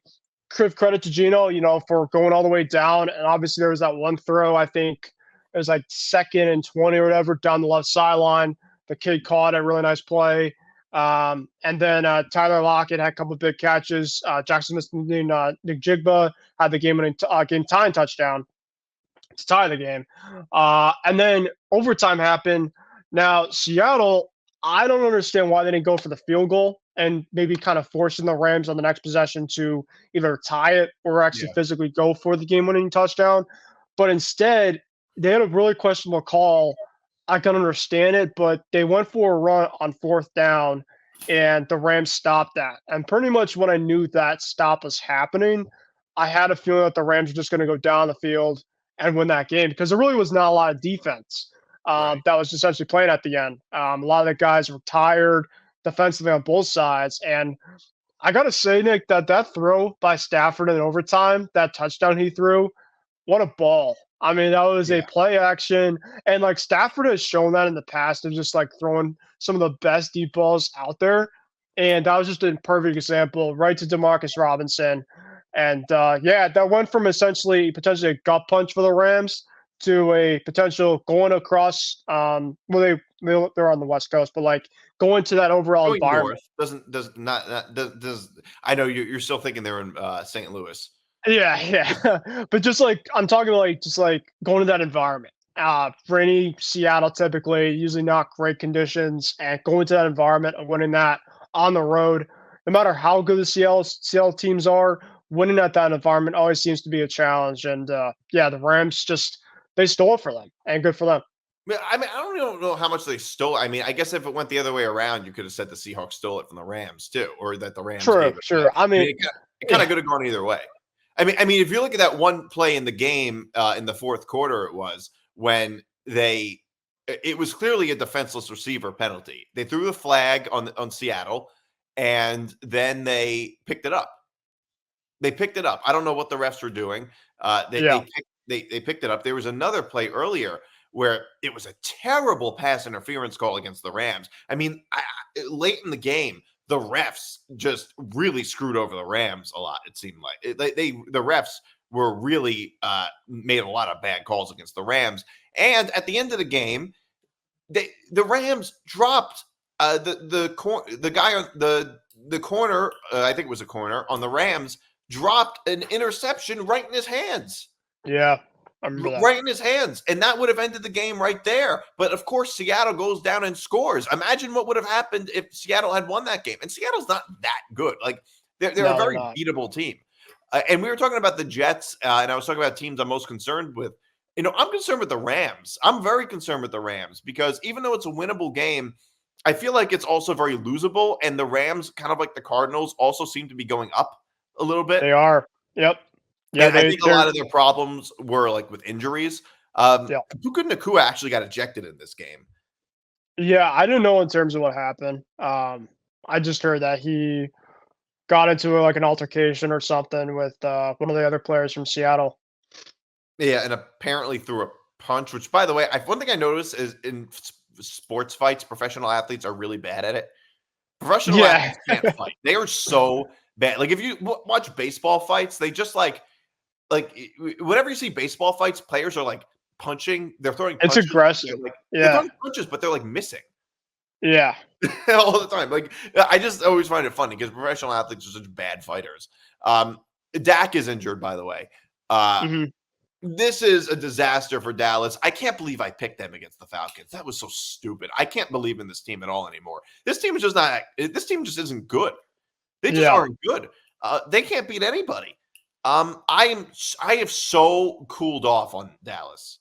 give credit to Gino, for going all the way down. And obviously there was that one throw, I think it was like 2nd and 20 or whatever, down the left sideline. The kid caught a really nice play. And then Tyler Lockett had a couple of big catches. Jackson Smith-Njigba Nick Jigba had the game-tying touchdown to tie the game. And then overtime happened. Now, Seattle, I don't understand why they didn't go for the field goal and maybe kind of forcing the Rams on the next possession to either tie it or actually physically go for the game-winning touchdown. But instead, they had a really questionable call. I can understand it, but they went for a run on 4th down, and the Rams stopped that. And pretty much when I knew that stop was happening, I had a feeling that the Rams were just going to go down the field and win that game, because there really was not a lot of defense that was essentially playing at the end. A lot of the guys were tired defensively on both sides. And I got to say, Nick, that throw by Stafford in overtime, that touchdown he threw, what a ball. I mean, that was a play action. And like Stafford has shown that in the past of just like throwing some of the best deep balls out there. And that was just a perfect example, right to Demarcus Robinson. And that went from essentially potentially a gut punch for the Rams to a potential going across. They're on the West Coast, but like going to that overall going environment does I know you're still thinking they're in St. Louis. Yeah. But just like I'm talking like just like going to that environment. For any Seattle, typically usually not great conditions, and going to that environment and winning that on the road, no matter how good the Seattle teams are, winning at that environment always seems to be a challenge. And the Rams they stole it for them, and good for them. I mean, I don't know how much they stole. I mean, I guess if it went the other way around, you could have said the Seahawks stole it from the Rams too, or that the Rams gave it. Sure. I mean, it kind of could have gone either way. I mean, if you look at that one play in the game in the 4th quarter, it was when it was clearly a defenseless receiver penalty. They threw the flag on Seattle, and then they picked it up. I don't know what the refs were doing. They picked it up. There was another play earlier where it was a terrible pass interference call against the Rams. I mean, late in the game, the refs just really screwed over the Rams a lot. It seemed like the refs were really made a lot of bad calls against the Rams. And at the end of the game, the Rams dropped the guy on the corner. I think it was a corner on the Rams, dropped an interception right in his hands. Yeah. I remember that. Right in his hands, and that would have ended the game right there. But of course, Seattle goes down and scores. Imagine what would have happened if Seattle had won that game. And Seattle's not that good. Like they're a very beatable team. And we were talking about the Jets, and I was talking about teams I'm most concerned with. I'm concerned with the Rams. I'm very concerned with the Rams because even though it's a winnable game, I feel like it's also very losable. And the Rams, kind of like the Cardinals, also seem to be going up a little bit. They are. Yep. Yeah, And I think a they're lot of their problems were like with injuries. yeah. Puka Nacua actually got ejected in this game. Yeah, I don't know in terms of what happened. I just heard that he got into like an altercation or something with one of the other players from Seattle. Yeah, and apparently threw a punch, which, by the way, one thing I noticed is in sports fights, professional athletes are really bad at it. Professional Yeah. athletes can't fight. They are so bad. Like if you watch baseball fights, they just like whenever you see baseball fights, players are like punching. They're throwing It's punches. aggressive. They're Yeah. throwing punches, but they're like missing Yeah. all the time. Like I just always find it funny because professional athletes are such bad fighters. Dak is injured, by the way. hmm This is a disaster for Dallas. I can't believe I picked them against the Falcons. That was so stupid. I can't believe in this team at all anymore. This team is just not. This team just isn't good. They just aren't good. They can't beat anybody. I have so cooled off on Dallas.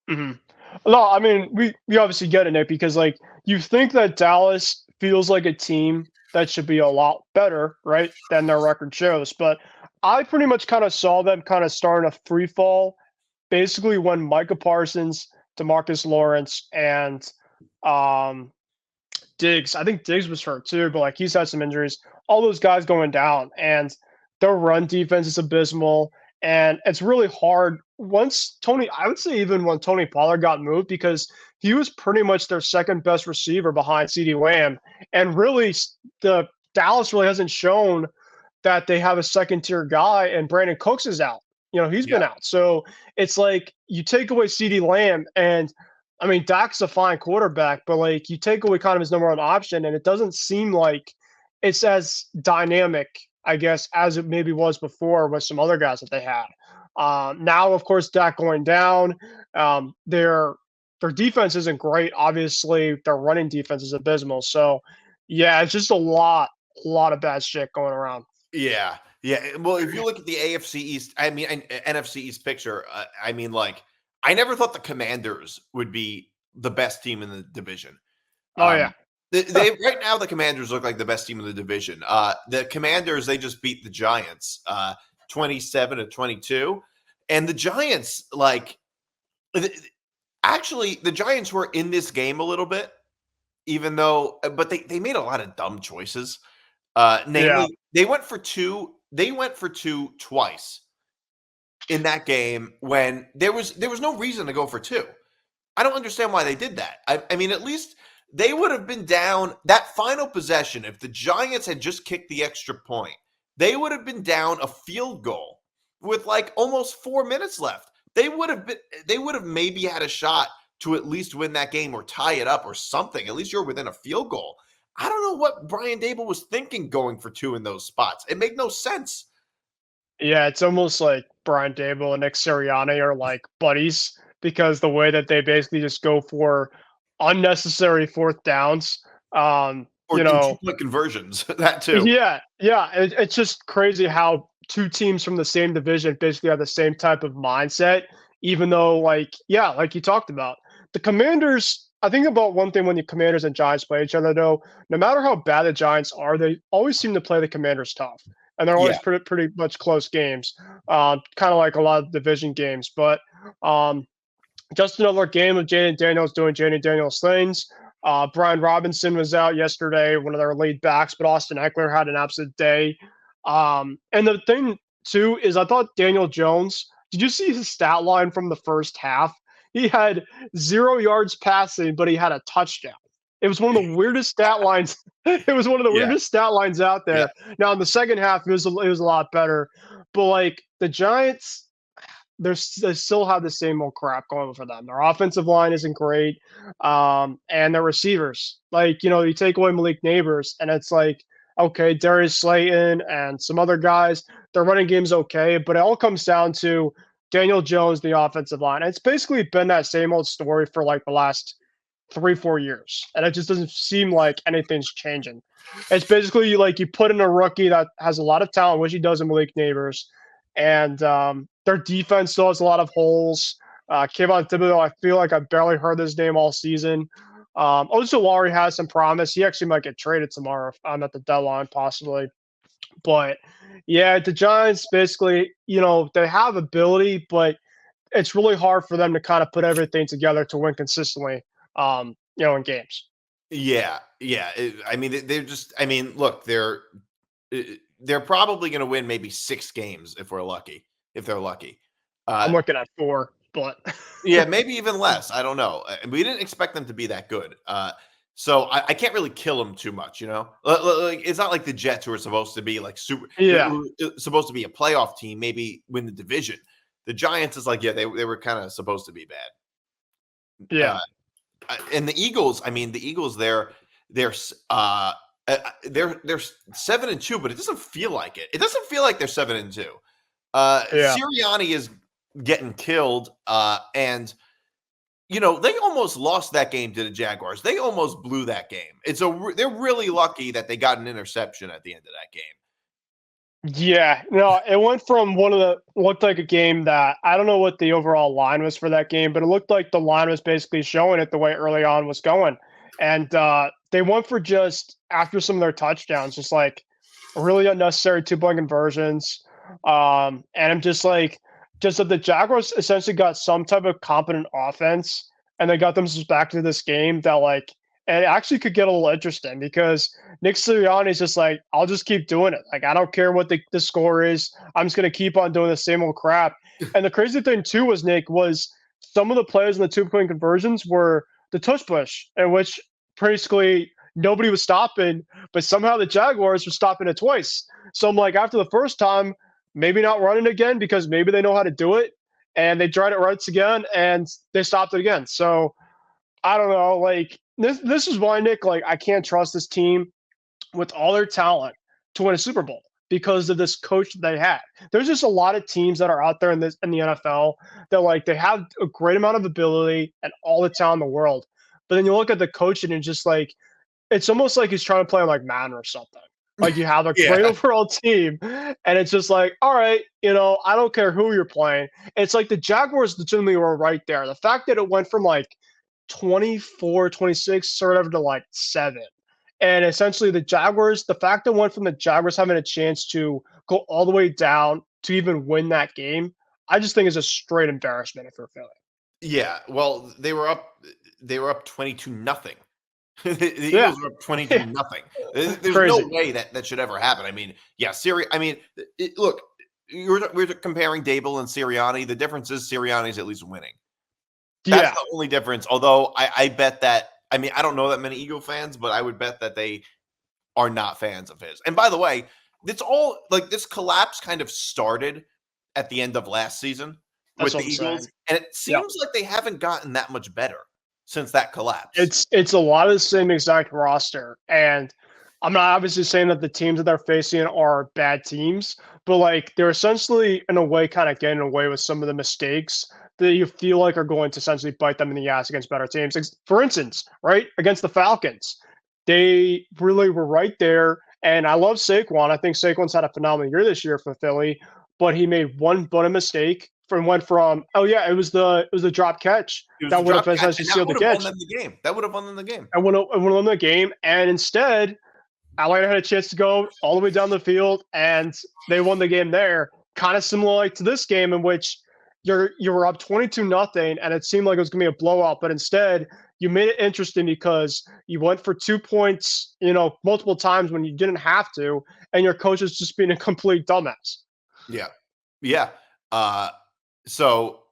hmm No, I mean we obviously get it, Nick, because like you think that Dallas feels like a team that should be a lot better, right, than their record shows. But I pretty much kind of saw them kind of starting a free fall, basically when Micah Parsons, Demarcus Lawrence, and um, Diggs. I think Diggs was hurt too, but like he's had some injuries. All those guys going down, and their run defense is abysmal. And it's really hard once Tony, I would say even when Tony Pollard got moved, because he was pretty much their second best receiver behind CD Lamb. And really, the Dallas really hasn't shown that they have a second tier guy, and Brandon Cooks is out. He's been out. So it's like you take away CD Lamb, and I mean, Dak's a fine quarterback, but like you take away kind of his number one option, and it doesn't seem like it's as dynamic, I guess, as it maybe was before with some other guys that they had. Now, of course, Dak going down, their defense isn't great. Obviously, their running defense is abysmal. So, yeah, it's just a lot of bad shit going around. Yeah. Well, if you look at the AFC East, I mean, NFC East picture, I mean, like, I never thought the Commanders would be the best team in the division. Oh yeah. They right now the Commanders look like the best team in the division. The Commanders, they just beat the Giants 27-22. And the Giants, like, actually, the Giants were in this game a little bit, even though, but they made a lot of dumb choices. Namely, they went for two twice in that game when there was no reason to go for two. I don't understand why they did that. I mean, at least they would have been down that final possession. If the Giants had just kicked the extra point, they would have been down a field goal with like almost 4 minutes left. They would have maybe had a shot to at least win that game or tie it up or something. At least you're within a field goal. I don't know what Brian Daboll was thinking going for two in those spots. It made no sense. Yeah, it's almost like Brian Daboll and Nick Sirianni are like buddies, because the way that they basically just go for unnecessary fourth downs. Or You know, 2-point conversions, that too. yeah, it's just crazy how two teams from the same division basically have the same type of mindset, even though, like you talked about, the Commanders. I think about one thing when the Commanders and Giants play each other, though. No matter how bad the Giants are, they always seem to play the Commanders tough, and they're always pretty much close games, kind of like a lot of division games. But just another game of Jaden Daniels doing Jaden Daniels things. Brian Robinson was out yesterday, one of their lead backs, but Austin Eckler had an absolute day. And the thing, too, is I thought Daniel Jones, did you see his stat line from the first half? He had 0 yards passing, but he had a touchdown. It was one of the weirdest stat lines. It was one of the weirdest stat lines out there. Yeah. Now, in the second half, it was a lot better. But, like, the Giants, they still have the same old crap going for them. Their offensive line isn't great, and their receivers, like, you take away Malik Neighbors, and it's like, okay, Darius Slayton and some other guys, their running game's okay, but it all comes down to Daniel Jones, the offensive line. And it's basically been that same old story for like the last 3-4 years, and it just doesn't seem like anything's changing. It's basically like you put in a rookie that has a lot of talent, which he does in Malik Neighbors, and their defense still has a lot of holes. Kayvon Thibodeau, I feel like I barely heard his name all season. Ojulari has some promise. He actually might get traded tomorrow at the deadline, possibly. But yeah, the Giants basically, they have ability, but it's really hard for them to kind of put everything together to win consistently, in games. Yeah, yeah. I mean, they're just. I mean, look, they're probably going to win maybe 6 games if we're lucky. If they're lucky, I'm looking at 4, but yeah, maybe even less. I don't know. We didn't expect them to be that good. So I can't really kill them too much, Like it's not like the Jets who are supposed to be like super, yeah, supposed to be a playoff team, maybe win the division. The Giants is like, yeah, they were kind of supposed to be bad. yeah, And the Eagles, I mean, the Eagles, they're 7-2, but it doesn't feel like it. It doesn't feel like they're 7-2. yeah. Sirianni is getting killed, and they almost lost that game to the Jaguars. They almost blew that game. They're really lucky that they got an interception at the end of that game. Yeah, no, it went from looked like a game that I don't know what the overall line was for that game, but it looked like the line was basically showing it the way early on was going. And they went for just after some of their touchdowns, just like really unnecessary 2-point conversions. And I'm just that the Jaguars essentially got some type of competent offense and they got themselves back to this game that and it actually could get a little interesting because Nick Sirianni is just like, I'll just keep doing it. Like, I don't care what the score is. I'm just going to keep on doing the same old crap. And the crazy thing, too, was some of the players in the 2-point conversions were the tush push, in which basically nobody was stopping, but somehow the Jaguars were stopping it twice. So I'm like, after the first time, maybe not running again because maybe they know how to do it. And they tried it once again and they stopped it again. So I don't know. This is why, Nick, I can't trust this team with all their talent to win a Super Bowl because of this coach that they had. There's just a lot of teams that are out there in the NFL that they have a great amount of ability and all the talent in the world. But then you look at the coaching and just it's almost like he's trying to play like Madden or something. Like you have a Yeah. great overall team, and it's just like, all right, I don't care who you're playing. It's like the Jaguars legitimately were right there. The fact that it went from 24, 26, sort of to 7. And essentially the fact that went from the Jaguars having a chance to go all the way down to even win that game, I just think is a straight embarrassment if you're Philly. Yeah, well, they were up 22-0. The Yeah. Eagles were up 22-0. There's Crazy. no way that should ever happen. I mean, yeah, look, we're comparing Dable and Sirianni. The difference is Sirianni's at least winning. That's the only difference. Although I bet that, I mean, I don't know that many Eagle fans, but I would bet that they are not fans of his. And by the way, it's all this collapse kind of started at the end of last season with the Eagles. Saying. And it seems like they haven't gotten that much better since that collapse. It's a lot of the same exact roster. And I'm not obviously saying that the teams that they're facing are bad teams, but they're essentially in a way kind of getting away with some of the mistakes that you feel like are going to essentially bite them in the ass against better teams. For instance, right, against the Falcons, they really were right there. And I love Saquon. I think Saquon's had a phenomenal year this year for Philly, but he made one mistake went from it was the drop catch that would have essentially sealed the catch. That would have won them the game. And would have won the game. And instead, Atlanta had a chance to go all the way down the field, and they won the game there. Kind of similar to this game in which you were up 22-0, and it seemed like it was going to be a blowout, but instead you made it interesting because you went for 2 points, multiple times when you didn't have to, and your coach is just being a complete dumbass. Yeah. Yeah. So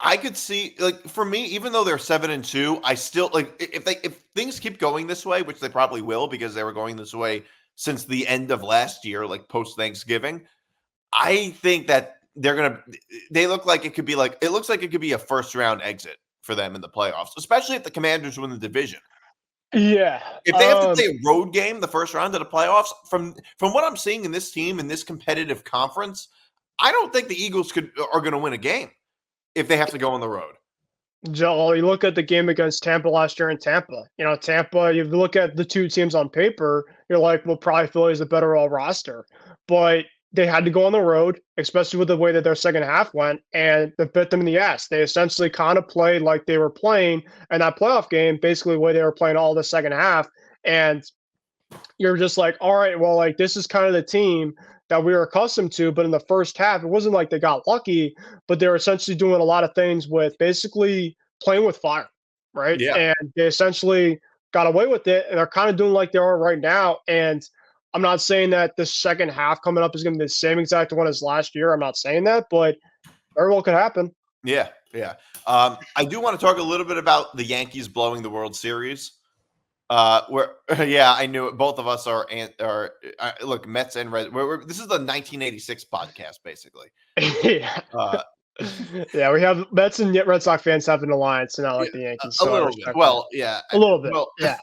I could see, for me, even though they're 7-2, I still if things keep going this way, which they probably will because they were going this way since the end of last year, post Thanksgiving. I think that they look like it looks like it could be a first round exit for them in the playoffs, especially if the Commanders win the division. Yeah. If they have to play a road game the first round of the playoffs, from what I'm seeing in this team in this competitive conference, I don't think the Eagles are going to win a game if they have to go on the road. Joel, you look at the game against Tampa last year in Tampa. Tampa, you look at the two teams on paper, you're like, well, probably Philly's a better all roster. But they had to go on the road, especially with the way that their second half went, and it bit them in the ass. They essentially kind of played like they were playing in that playoff game, basically the way they were playing all the second half. And you're just like, all right, well, like this is kind of the team that we were accustomed to. But in the first half, it wasn't like they got lucky, but they were essentially doing a lot of things with basically playing with fire, right? Yeah. And they essentially got away with it, and they're kind of doing like they are right now. And I'm not saying that the second half coming up is going to be the same exact one as last year. I'm not saying that, but very well could happen. Yeah. Yeah. I do want to talk a little bit about the Yankees blowing the World Series. Where yeah, I knew it. Both of us are look, Mets and Red. This is the 1986 podcast, basically. Yeah. Uh, Yeah, we have Mets and Red Sox fans have an alliance, not like yeah, the Yankees. a So I little respect bit. Well, that. yeah, A little bit. well, Yeah.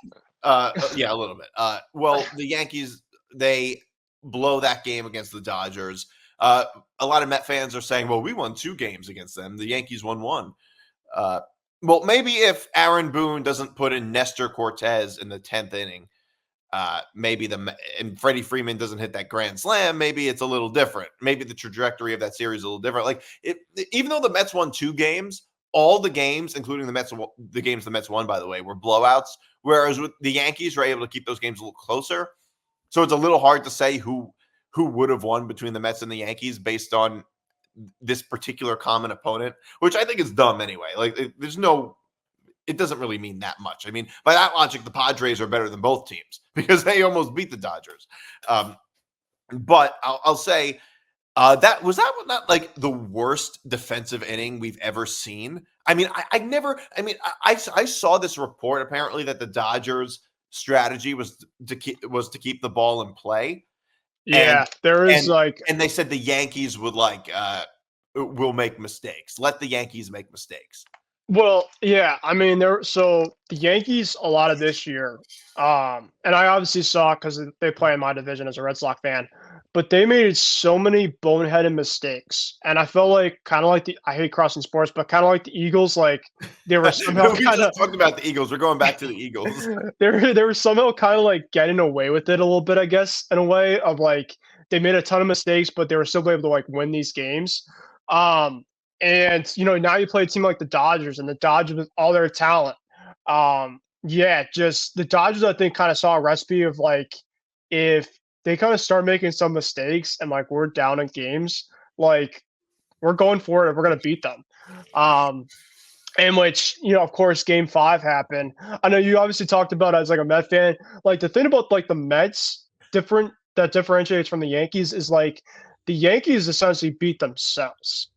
yeah, a little bit. Well, the Yankees, they blow that game against the Dodgers. A lot of Met fans are saying, "Well, we won 2 games against them. The Yankees won 1." Well, maybe if Aaron Boone doesn't put in Nestor Cortez in the 10th inning, maybe and Freddie Freeman doesn't hit that grand slam, maybe it's a little different. Maybe the trajectory of that series is a little different. Like even though the Mets won 2 games, all the games, including the games the Mets won, by the way, were blowouts. Whereas with the Yankees were able to keep those games a little closer. So it's a little hard to say who would have won between the Mets and the Yankees based on this particular common opponent, which I think is dumb anyway. Like it doesn't really mean that much. I mean, by that logic, the Padres are better than both teams because they almost beat the Dodgers. But I'll say that was not like the worst defensive inning we've ever seen. I mean, I saw this report apparently that the Dodgers strategy was to keep the ball in play. Yeah, there is And they said the Yankees would will make mistakes. Let the Yankees make mistakes. well, yeah, I mean so the Yankees a lot of this year, and I obviously saw because they play in my division as a Red Sox fan, but they made so many boneheaded mistakes. And I felt like kind of like I hate crossing sports, but kind of like the Eagles, like they were somehow we just talked about the Eagles. We're going back to the Eagles. they were somehow kind of like getting away with it a little bit, I guess, in a way of like they made a ton of mistakes, but they were still able to like win these games. And now you play a team like the Dodgers, and the Dodgers with all their talent. Yeah, just the Dodgers, I think, kind of saw a recipe of like if they kind of start making some mistakes and like we're down in games, like we're going for it and we're gonna beat them. In which, of course, game 5 happened. I know you obviously talked about it as like a Met fan. Like the thing about like the Mets that differentiates from the Yankees is like the Yankees essentially beat themselves.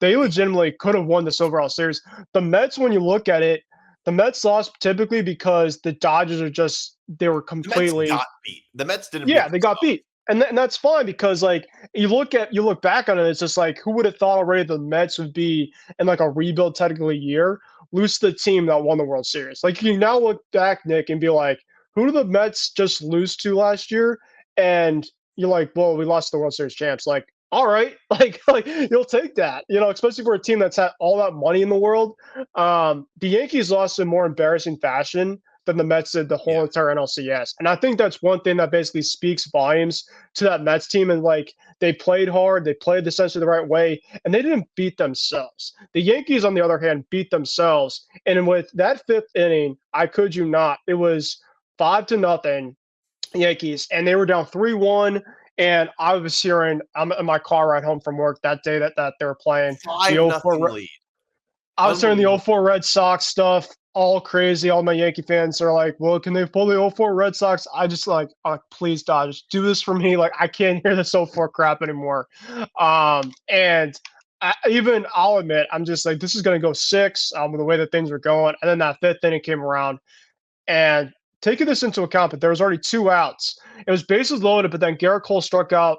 They legitimately could have won this overall series. The Mets, when you look at it, the Mets lost typically because the Dodgers they were completely. The Mets got beat. The Mets didn't. Yeah, they got beat. And that's fine because like you look back on it, it's just like who would have thought already the Mets would be in like a rebuild technically year, lose to the team that won the World Series. Like you now look back, Nick, and be like, who did the Mets just lose to last year? And you're like, well, we lost the World Series champs. Like, all right, like you'll take that, especially for a team that's had all that money in the world. The Yankees lost in more embarrassing fashion than the Mets did the whole entire NLCS. And I think that's one thing that basically speaks volumes to that Mets team. And like they played hard, they played essentially the right way, and they didn't beat themselves. The Yankees, on the other hand, beat themselves. And with that 5th inning, I kid you not, it was 5-0 Yankees, and they were down 3-1. And I was I'm in my car ride home from work that day that they were playing 5-0 lead. I was hearing the 04 Red Sox stuff, all crazy. All my Yankee fans are like, well, can they pull the 04 Red Sox? I just like, please, Dodgers, do this for me. Like, I can't hear this 04 crap anymore. And I'll admit, I'm just like, this is going to go 6 with the way that things are going. And then that 5th inning came around. And taking this into account, but there was already 2 outs. It was bases loaded, but then Gerrit Cole struck out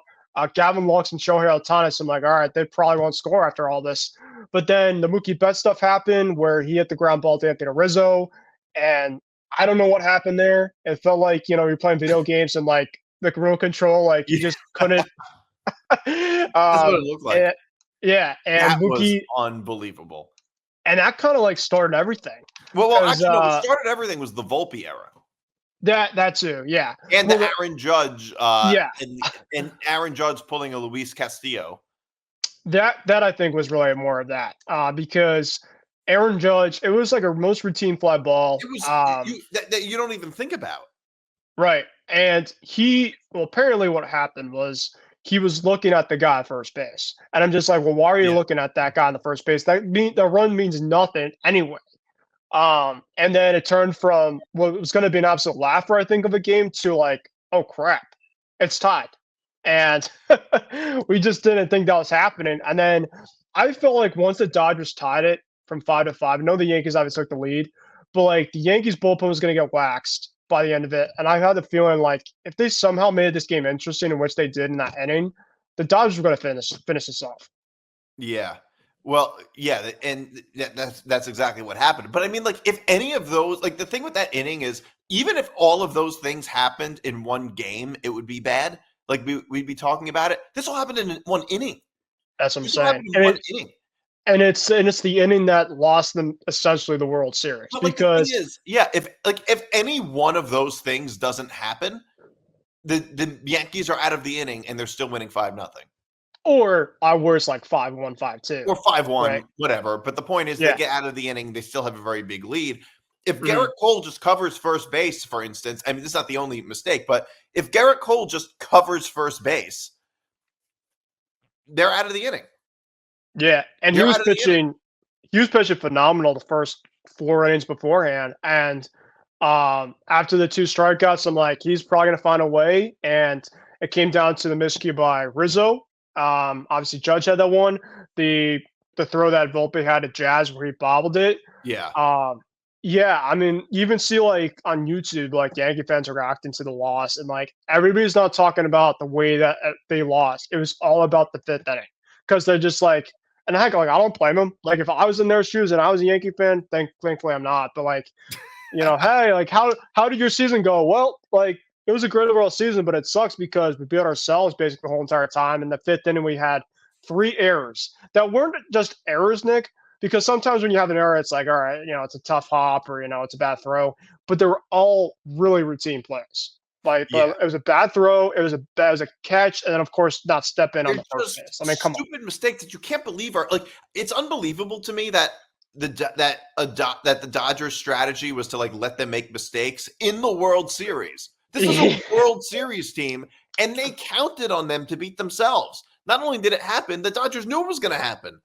Gavin Lux and Shohei Ohtani. I'm like, all right, they probably won't score after all this. But then the Mookie Betts stuff happened where he hit the ground ball to Anthony Rizzo. And I don't know what happened there. It felt like, you're playing video games and like the remote control, like you just couldn't. That's what it looked like. And that Mookie, was unbelievable. And that kind of like started everything. Well, actually, no, what started everything was the Volpe era. That too, yeah. And Well, the Aaron Judge, yeah, and Aaron Judge pulling a Luis Castillo. that I think was really more of that because Aaron Judge, it was like a most routine fly ball. It was that you don't even think about. Right. And apparently what happened was he was looking at the guy at first base. And I'm just like, well, why are you Yeah. looking at that guy in the first base? The run means nothing anyway. And then it turned from what was going to be an absolute laugher, I think, of a game to like, oh crap, it's tied. And we just didn't think that was happening. And then I felt like once the Dodgers tied it from 5-5, I know the Yankees obviously took the lead, but like the Yankees bullpen was going to get waxed by the end of it. And I had the feeling like if they somehow made this game interesting, in which they did in that inning, the Dodgers were going to finish this off. Yeah. Well, yeah, and that's exactly what happened. But I mean, like, if any of those, like, the thing with that inning is, even if all of those things happened in one game, it would be bad. Like, we'd be talking about it. This all happened in one inning. That's what I'm This all saying. happened in one inning. And it's the inning that lost them essentially the World Series. But like, because the thing is, yeah, if any one of those things doesn't happen, the Yankees are out of the inning and they're still winning 5-0. or worse, like 5-1, 5-2. Or 5-1, right? whatever. But the point is, Yeah. they get out of the inning, they still have a very big lead. If Mhm. Gerrit Cole just covers first base, for instance, I mean, this is not the only mistake, but if Gerrit Cole just covers first base, they're out of the inning. Yeah, and They're out of the inning. he was pitching phenomenal the first 4 innings beforehand. And after the 2 strikeouts, I'm like, he's probably gonna find a way. And it came down to the miscue by Rizzo. Obviously Judge had that one. The throw that Volpe had at Jazz where he bobbled it. Yeah. Yeah, I mean, you even see like on YouTube, like Yankee fans are reacting to the loss, and like everybody's not talking about the way that they lost. It was all about the 5th inning because they're just like, and heck, like I don't blame them. Like if I was in their shoes and I was a Yankee fan, thankfully I'm not. But like, hey, like how did your season go? Well, like it was a great overall season, but it sucks because we beat ourselves basically the whole entire time. In the 5th inning, we had 3 errors that weren't just errors, Nick. Because sometimes when you have an error, it's like, all right, it's a tough hop or, it's a bad throw. But they were all really routine plays. Like, Yeah. it was a bad throw, it was a catch, and then, of course, not step in on the first base. I mean, come on. Stupid mistakes that you can't believe are, like, it's unbelievable to me that the Dodgers' strategy was to, like, let them make mistakes in the World Series. This was a World Series team, and they counted on them to beat themselves. Not only did it happen, the Dodgers knew it was going to happen.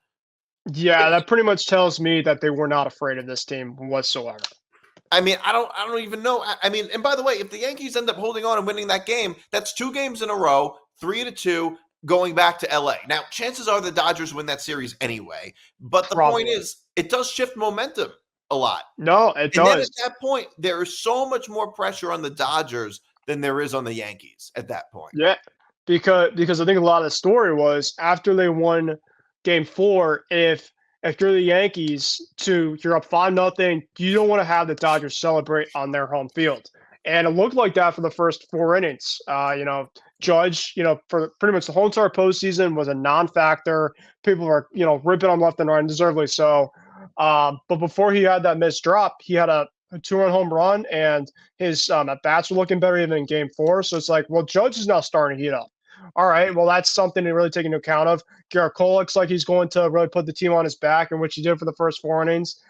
Yeah, that pretty much tells me that they were not afraid of this team whatsoever. I mean, I don't even know. I mean, and by the way, if the Yankees end up holding on and winning that game, that's 2 games in a row, 3-2, going back to LA. Now, chances are the Dodgers win that series anyway. But the point is, it does shift momentum a lot. No, it does. And then at that point, there is so much more pressure on the Dodgers than there is on the Yankees at that point. Yeah, because I think a lot of the story was after they won Game 4, if you're the Yankees, you're up 5-0, you don't want to have the Dodgers celebrate on their home field. And it looked like that for the first 4 innings. Judge, for pretty much the whole entire postseason was a non-factor. People were, ripping on left and right, and deservedly so. But before he had that missed drop, he had a 2-run home run, and his at-bats were looking better even in Game 4. So it's like, well, Judge is now starting to heat up. All right, well, that's something to really take into account of. Gerrit Cole looks like he's going to really put the team on his back, in which he did for the first 4 innings.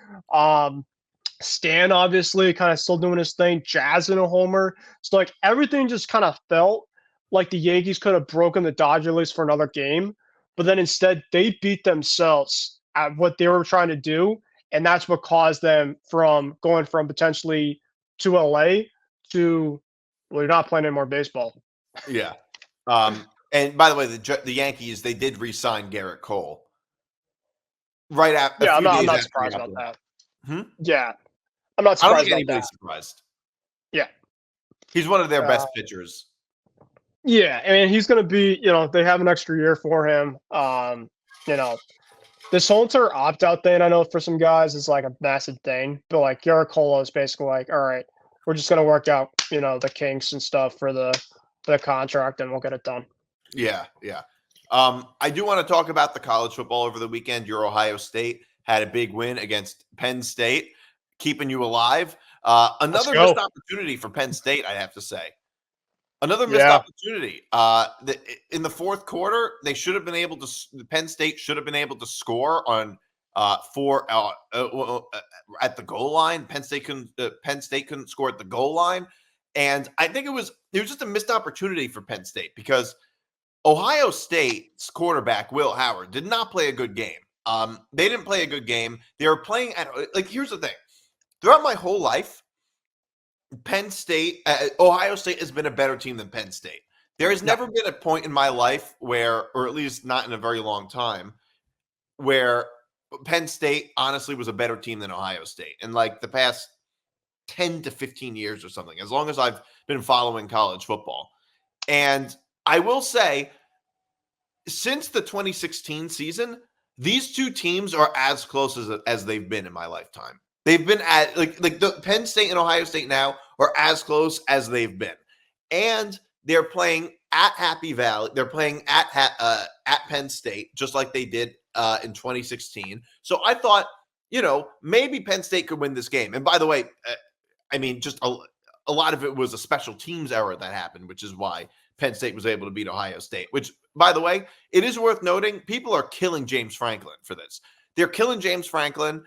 Stan, obviously, kind of still doing his thing. Jazz in a homer. So, like, everything just kind of felt like the Yankees could have broken the Dodger leads for another game. But then instead, they beat themselves at what they were trying to do. And that's what caused them from going from potentially to LA to, well, you're not playing any more baseball. Yeah. And by the way, the Yankees, they did re-sign Garrett Cole right after. Yeah, I'm not surprised about that. Yeah, I'm not surprised. I don't think anybody's surprised. Yeah, he's one of their best pitchers. Yeah, I mean, he's going to be. They have an extra year for him. This whole entire opt-out thing, I know for some guys is like a massive thing, but like Gerrit Cole is basically like, all right, we're just going to work out, the kinks and stuff for the contract, and we'll get it done. Yeah. I do want to talk about the college football over the weekend. Your Ohio State had a big win against Penn State, keeping you alive. Another go. missed opportunity for Penn State, I have to say. Another missed Yeah. opportunity. In the fourth quarter, they should have been able to. Penn State should have been able to score on at the goal line. Penn State couldn't score at the goal line, and I think it was just a missed opportunity for Penn State because Ohio State's quarterback Will Howard did not play a good game. They didn't play a good game. They were playing at here's the thing. Throughout my whole life, Ohio State has been a better team than Penn State. There has never been a point in my life where, or at least not in a very long time, where Penn State honestly was a better team than Ohio State in like the past 10 to 15 years or something, as long as I've been following college football. And I will say, since the 2016 season, these two teams are as close as they've been in my lifetime. They've been at like the Penn State and Ohio State now are as close as they've been, and they're playing at Happy Valley. They're playing at Penn State, just like they did in 2016. So I thought, maybe Penn State could win this game. And by the way, I mean, just a lot of it was a special teams error that happened, which is why Penn State was able to beat Ohio State. Which, by the way, it is worth noting, people are killing James Franklin for this. They're killing James Franklin.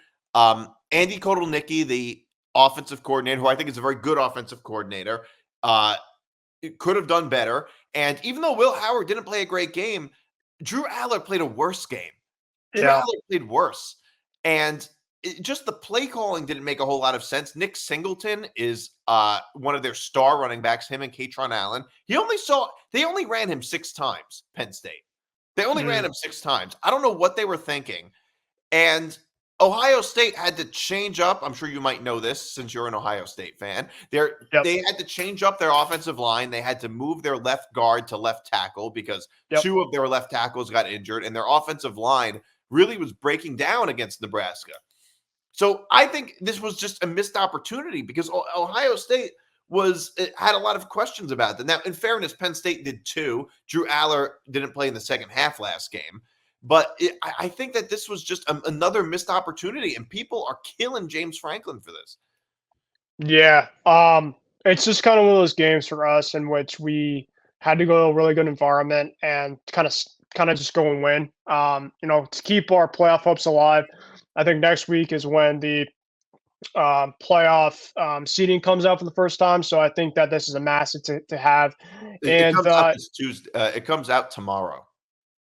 Andy Kotelnicki, the offensive coordinator, who I think is a very good offensive coordinator, could have done better. And even though Will Howard didn't play a great game, Drew Aller played a worse game. Drew Aller played worse. And just the play calling didn't make a whole lot of sense. Nick Singleton is one of their star running backs, him and Katron Allen. They only ran him 6 times, Penn State. They only ran him 6 times. I don't know what they were thinking. And Ohio State had to change up. I'm sure you might know this since you're an Ohio State fan. They had to change up their offensive line. They had to move their left guard to left tackle because 2 of their left tackles got injured, and their offensive line really was breaking down against Nebraska. So I think this was just a missed opportunity because Ohio State had a lot of questions about that. Now, in fairness, Penn State did too. Drew Aller didn't play in the second half last game. But I think that this was just another missed opportunity, and people are killing James Franklin for this. Yeah. It's just kind of one of those games for us in which we had to go to a really good environment and kind of just go and win. To keep our playoff hopes alive. I think next week is when the playoff seeding comes out for the first time. So I think that this is a massive to have. It comes out this Tuesday. It comes out tomorrow.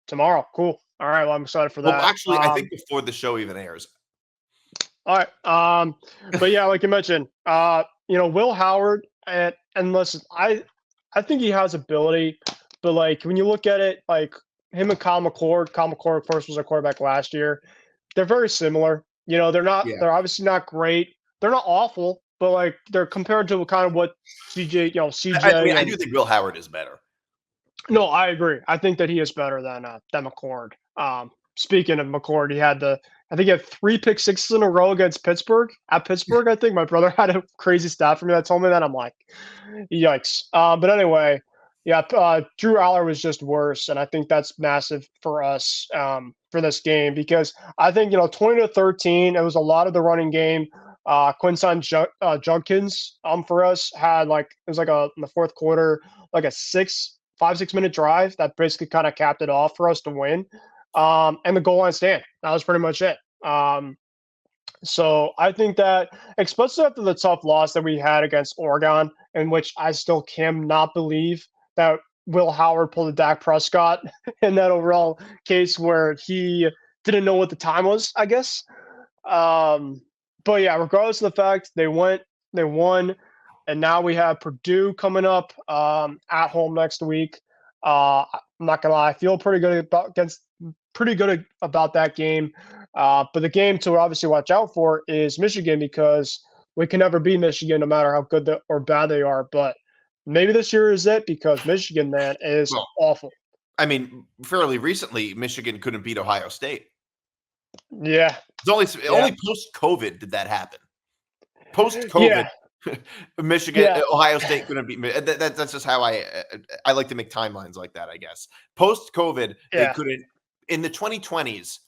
Tomorrow, cool. All right, well, I'm excited for that. Well, actually, I think before the show even airs. All right. But yeah, like you mentioned, Will Howard, and listen, I think he has ability, but like when you look at it, like him and Kyle McCord, of course, was a quarterback last year. They're very similar. They're obviously not great. They're not awful, but like they're compared to kind of what CJ. I do think Will Howard is better. No, I agree. I think that he is better than McCord. Speaking of McCord, I think he had 3 pick sixes in a row against Pittsburgh. At Pittsburgh, I think my brother had a crazy stat for me that told me that. I'm like, yikes. But anyway, Drew Aller was just worse, and I think that's massive for us for this game because I think 20-13. It was a lot of the running game. Quinton Junkins for us had in the fourth quarter like a 5-6 minute drive that basically kind of capped it off for us to win. And the goal line stand. That was pretty much it. So I think that, especially after the tough loss that we had against Oregon, in which I still cannot believe that Will Howard pulled a Dak Prescott in that overall case where he didn't know what the time was, I guess. But yeah, regardless of the fact, they won, and now we have Purdue coming up at home next week. I'm not gonna lie, I feel pretty good about that game. But the game to obviously watch out for is Michigan because we can never beat Michigan no matter how good or bad they are. But maybe this year is it because Michigan, man, is awful. I mean, fairly recently, Michigan couldn't beat Ohio State. Yeah. It's only post-COVID did that happen. Post-COVID, Michigan, Ohio State couldn't beat. That's just how I like to make timelines like that, I guess. Post-COVID, they couldn't. In the 2020s,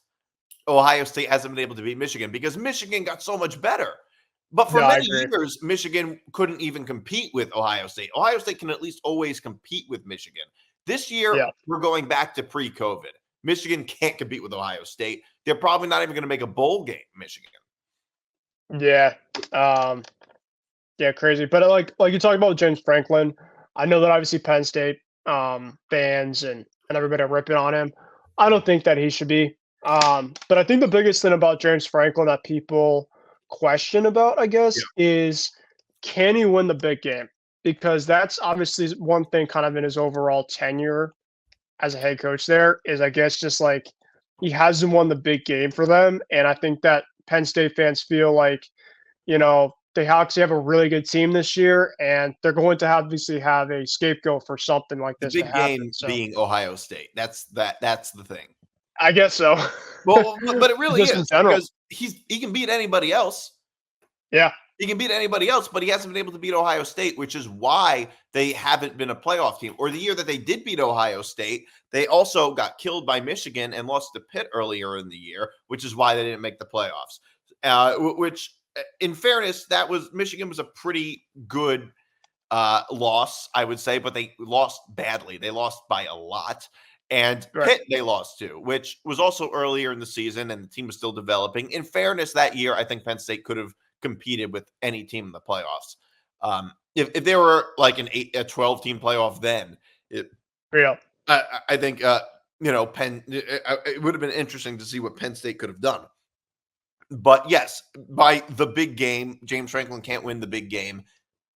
Ohio State hasn't been able to beat Michigan because Michigan got so much better. But for No, I many agree. years, Michigan couldn't even compete with Ohio State. Ohio State can at least always compete with Michigan. This year, Yeah. we're going back to pre-COVID. Michigan can't compete with Ohio State. They're probably not even going to make a bowl game, Michigan. Yeah. Um, yeah, crazy. But like you talked about James Franklin. I know that obviously Penn State fans and everybody are ripping on him. I don't think that he should be. But I think the biggest thing about James Franklin that people question about, I Yeah. guess, is can he win the big game? Because that's obviously one thing kind of in his overall tenure as a head coach there is I guess just like he hasn't won the big game for them. And I think that Penn State fans feel like, the Hawks have a really good team this year, and they're going to obviously have a scapegoat for something like The this to big happen. game So being Ohio State. That's the thing. I guess so. Well, but it really Just in is general. because he can beat anybody else. Yeah. He can beat anybody else, but he hasn't been able to beat Ohio State, which is why they haven't been a playoff team. Or the year that they did beat Ohio State, they also got killed by Michigan and lost to Pitt earlier in the year, which is why they didn't make the playoffs. Which, in fairness, that was Michigan was a pretty good loss, I would say, but they lost badly. They lost by a lot. And Right. Pitt they lost to, which was also earlier in the season, and the team was still developing. In fairness, that year, I think Penn State could have competed with any team in the playoffs. If there were like a 12 team playoff, then Yeah. I think Penn it would have been interesting to see what Penn State could have done. But yes, by the big game, James Franklin can't win the big game.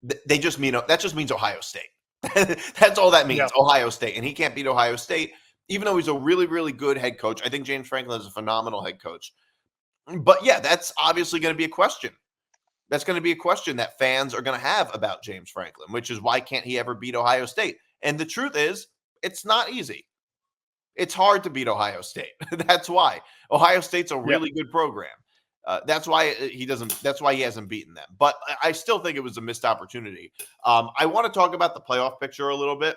That just means Ohio State. That's all that means, Yeah. Ohio State, and he can't beat Ohio State, even though he's a really, really good head coach. I think James Franklin is a phenomenal head coach. But yeah, that's obviously going to be a question. That's going to be a question that fans are going to have about James Franklin, which is why can't he ever beat Ohio State? And the truth is, it's not easy. It's hard to beat Ohio State. That's why. Ohio State's a really good program. That's why he doesn't. That's why he hasn't beaten them. But I still think it was a missed opportunity. I want to talk about the playoff picture a little bit.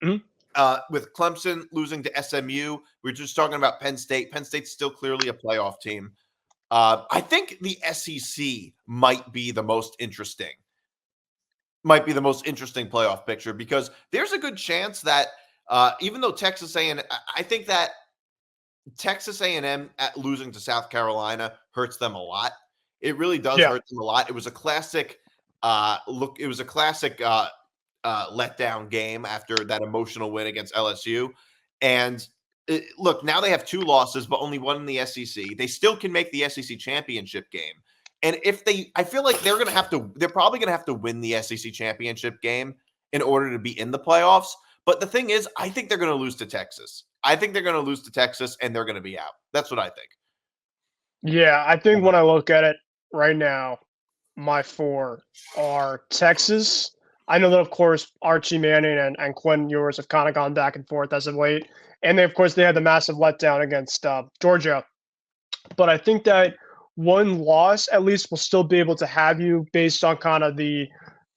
With Clemson losing to SMU, we're just talking about Penn State. Penn State's still clearly a playoff team. I think the SEC might be the most interesting. Might be the most interesting playoff picture because there's a good chance that even though Texas A&M, I think that Texas A&M at losing to South Carolina hurts them a lot. It really does hurt them a lot. It was a classic It was a classic letdown game after that emotional win against LSU. And look, now they have 2 losses, but only one in the SEC. They still can make the SEC championship game. And I feel like they're probably going to have to win the SEC championship game in order to be in the playoffs. But the thing is, I think they're going to lose to Texas. I think they're going to lose to Texas and they're going to be out. That's what I think. Yeah, I think when I look at it right now, my 4 are Texas. I know that, of course, Archie Manning and Quinn Ewers have kind of gone back and forth as of late. And of course, they had the massive letdown against Georgia. But I think that one loss at least will still be able to have you based on kind of the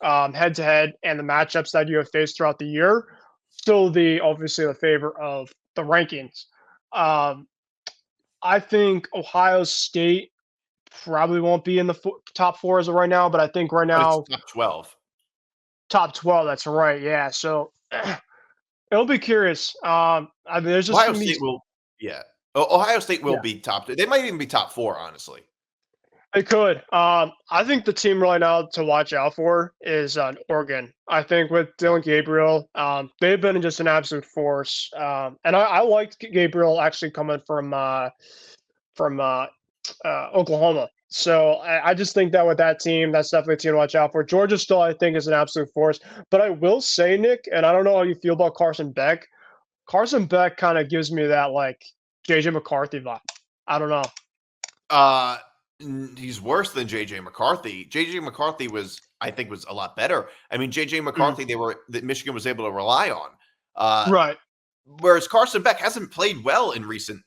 head-to-head and the matchups that you have faced throughout the year. Still obviously the favor of the rankings. I think Ohio State probably won't be in the top 4 as of right now, but I think right now top 12. Top 12. That's right. Yeah. So it'll be curious. I mean, there's just Ohio State will, yeah. Ohio State will be top 2. They might even be top 4, honestly. They could. I think the team right now to watch out for is Oregon. I think with Dylan Gabriel, they've been just an absolute force. And I liked Gabriel actually coming from Oklahoma. So I just think that with that team, that's definitely a team to watch out for. Georgia still, I think, is an absolute force. But I will say, Nick, and I don't know how you feel about Carson Beck. Carson Beck kind of gives me that like JJ McCarthy vibe. I don't know. He's worse than JJ McCarthy. JJ McCarthy I think was a lot better. I mean, JJ McCarthy, that Michigan was able to rely on. Right. Whereas Carson Beck hasn't played well in recent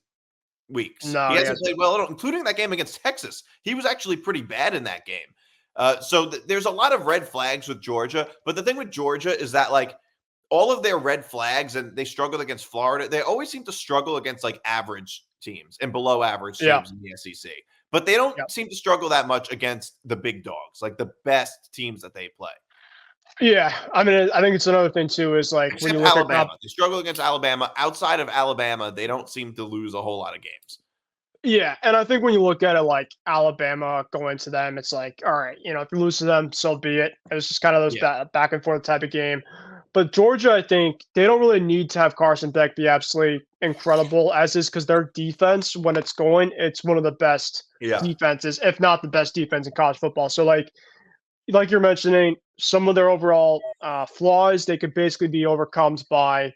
weeks. No, he hasn't played well at all, including that game against Texas. He was actually pretty bad in that game. So there's a lot of red flags with Georgia. But the thing with Georgia is that like all of their red flags, and they struggled against Florida. They always seem to struggle against like average teams and below average teams in the SEC. but they don't Yep. seem to struggle that much against the big dogs, like the best teams that they play. Yeah, I mean, I think it's another thing too is like when Except you look Alabama. They struggle against Alabama. Outside of Alabama, they don't seem to lose a whole lot of games. yeah, and I think when you look at it like Alabama going to them, it's like, all right, if you lose to them, so be it. It's just kind of those Yeah. back and forth type of game. But Georgia, I think they don't really need to have Carson Beck be absolutely incredible as is because their defense, when it's going, it's one of the best Yeah. defenses, if not the best defense in college football. So like you're mentioning, some of their overall flaws, they could basically be overcome by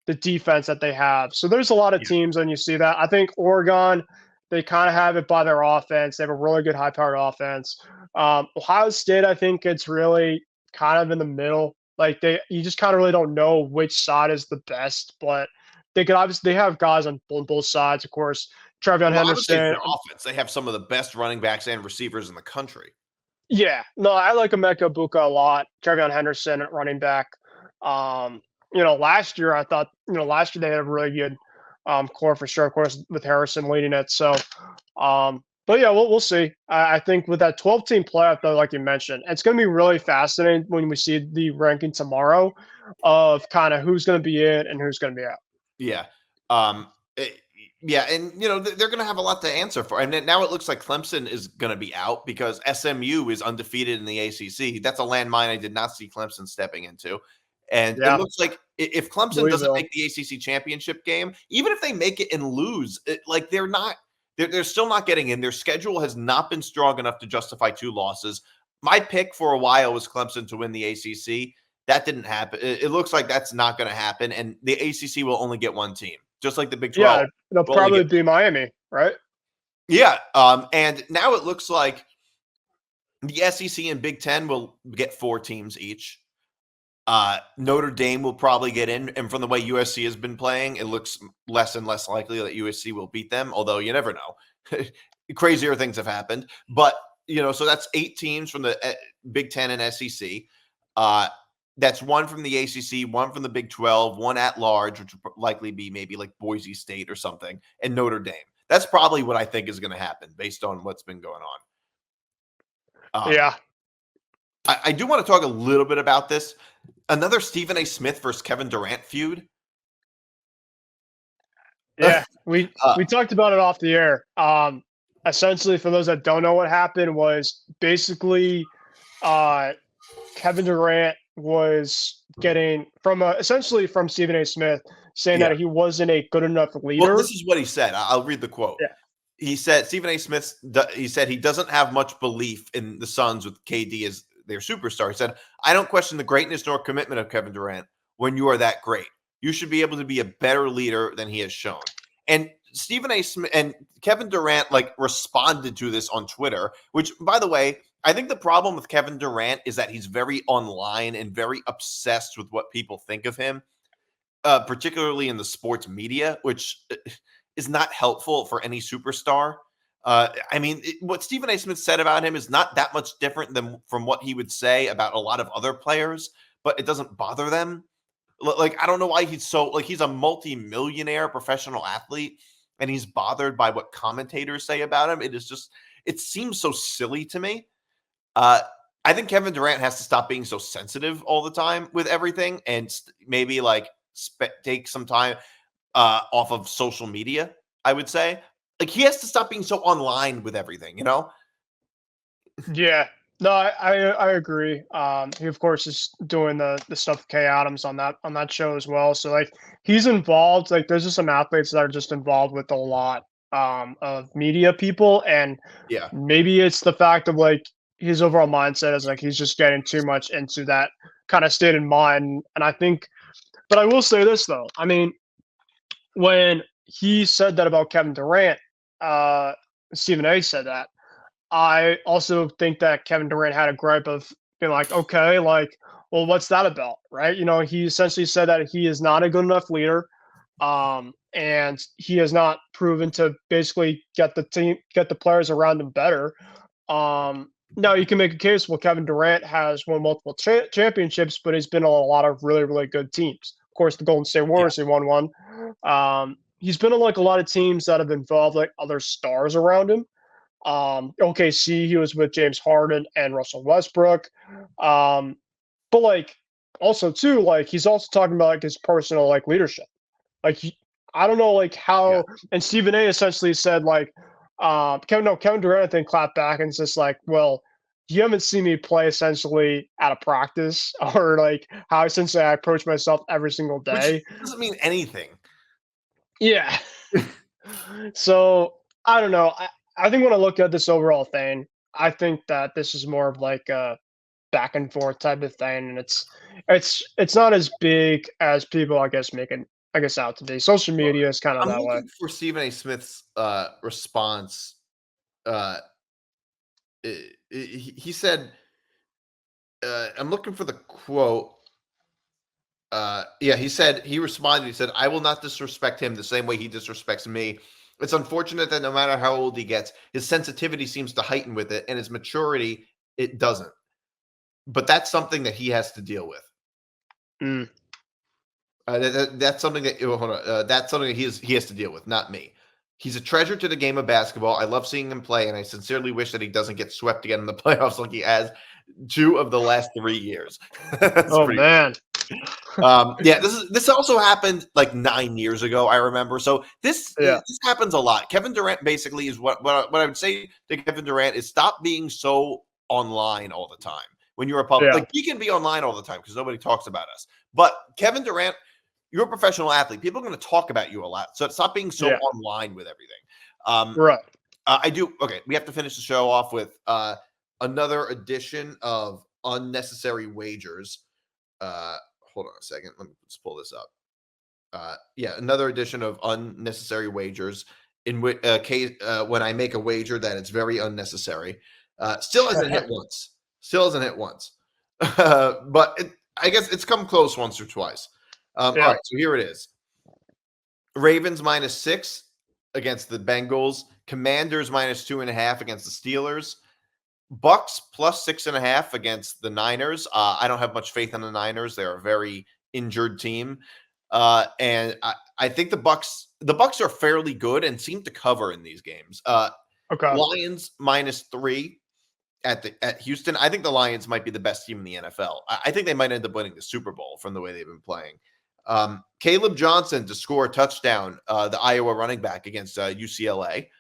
the defense that they have. So there's a lot of Yeah. teams, and you see that. I think Oregon, they kind of have it by their offense. They have a really good high-powered offense. Ohio State, I think it's really kind of in the middle. Like you just kind of really don't know which side is the best, but they could obviously they have guys on both sides, of course. Trevion Well, I would say it's Henderson. their offense. They have some of the best running backs and receivers in the country. Yeah, no, I like Emeka Buka a lot. Trevion Henderson at running back. Last year I thought, last year they had a really good core for sure, of course, with Harrison leading it. So, but yeah, we'll see. I think with that 12-team playoff, though, like you mentioned, it's going to be really fascinating when we see the ranking tomorrow of kind of who's going to be in and who's going to be out. Yeah. Yeah, and they're going to have a lot to answer for. And now it looks like Clemson is going to be out because SMU is undefeated in the ACC. That's a landmine I did not see Clemson stepping into. And Yeah. it looks like if Clemson doesn't Louisville. make the ACC championship game, even if they make it and lose, they're still not getting in. Their schedule has not been strong enough to justify 2 losses. My pick for a while was Clemson to win the ACC. That didn't happen. It looks like that's not going to happen, and the ACC will only get 1 team, just like the Big 12. Yeah, it'll will only probably get be Miami, right? Yeah, and now it looks like the SEC and Big Ten will get 4 teams each. Notre Dame will probably get in, and from the way USC has been playing, it looks less and less likely that USC will beat them, although you never know. Crazier things have happened. But, so that's 8 teams from the Big Ten and SEC. That's 1 from the ACC, 1 from the Big 12, 1 at large, which would likely be maybe like Boise State or something, and Notre Dame. That's probably what I think is going to happen based on what's been going on. Yeah. I do want to talk a little bit about this. Another Stephen A. Smith versus Kevin Durant feud. Yeah, we talked about it off the air. Essentially, for those that don't know what happened, was basically Kevin Durant was getting essentially from Stephen A. Smith saying that he wasn't a good enough leader. Well, this is what he said. I'll read the quote. Yeah. He said, Stephen A. Smith, he said he doesn't have much belief in the Suns with KD as their superstar. He said, I don't question the greatness nor commitment of Kevin Durant when you are that great. You should be able to be a better leader than he has shown. And Stephen A. Smith and Kevin Durant responded to this on Twitter, which, by the way, I think the problem with Kevin Durant is that he's very online and very obsessed with what people think of him, particularly in the sports media, which is not helpful for any superstar. What Stephen A. Smith said about him is not that much different than from what he would say about a lot of other players, but it doesn't bother them. I don't know why he's so he's a multi-millionaire professional athlete and he's bothered by what commentators say about him. It seems so silly to me. I think Kevin Durant has to stop being so sensitive all the time with everything and maybe take some time off of social media, I would say. He has to stop being so online with everything, Yeah. No, I agree. He of course is doing the stuff with Kay Adams on that show as well. So he's involved. There's just some athletes that are just involved with a lot of media people, and Yeah. maybe it's the fact of his overall mindset is he's just getting too much into that kind of state of mind. And I think, but I will say this though. I mean, when he said that about Kevin Durant, Stephen A. said that. I also think that Kevin Durant had a gripe of being okay, well, what's that about, right? He essentially said that he is not a good enough leader, and he has not proven to basically get the players around him better. Now you can make a case. Well, Kevin Durant has won multiple championships, but he's been on a lot of really, really good teams. Of course, the Golden State Warriors, he won one. He's been on a lot of teams that have involved other stars around him. OKC, he was with James Harden and Russell Westbrook. But like also too, like he's also talking about like his personal like leadership. Like I don't know like how, and Stephen A essentially said like Kevin Durant I think clapped back and it's just like, well, you haven't seen me play essentially at a practice or like how essentially I approach myself every single Which day. doesn't mean anything. Yeah. So I don't know. I think when I look at this overall thing, I think that this is more of like a back and forth type of thing, and it's not as big as people I guess make it I guess out to be. Social Well, media is kind of I'm that way. looking for Stephen A. Smith's response. Uh, he said, I'm looking for the quote. He responded. He said, "I will not disrespect him the same way he disrespects me. It's unfortunate that no matter how old he gets, his sensitivity seems to heighten with it, and his maturity it doesn't. But that's something that he has to deal with. Mm. That's something that hold on, that's something that he has to deal with, not me. He's a treasure to the game of basketball. I love seeing him play, and I sincerely wish that he doesn't get swept again in the playoffs like he has 2 of the last 3 years." That's Oh pretty. man. This also happened like 9 years ago, I remember. So this happens a lot. Kevin Durant basically is what I would say to Kevin Durant is stop being so online all the time. When you're a public, Yeah. like we can be online all the time because nobody talks about us. But Kevin Durant, you're a professional athlete. People are going to talk about you a lot. So stop being so online with everything. Right. I do. Okay, we have to finish the show off with another edition of unnecessary wagers. Hold on a second. Let me just pull this up. Another edition of unnecessary wagers in which case when I make a wager that it's very unnecessary. Still hasn't hit once. But I guess it's come close once or twice. All right, so here it is. Ravens -6 against the Bengals. Commanders -2.5 against the Steelers. Bucks +6.5 against the Niners. I don't have much faith in the Niners. They're a very injured team. And I think the Bucks are fairly good and seem to cover in these games. Okay. Lions -3 at Houston. I think the Lions might be the best team in the NFL. I think they might end up winning the Super Bowl from the way they've been playing. Caleb Johnson to score a touchdown, the Iowa running back against UCLA.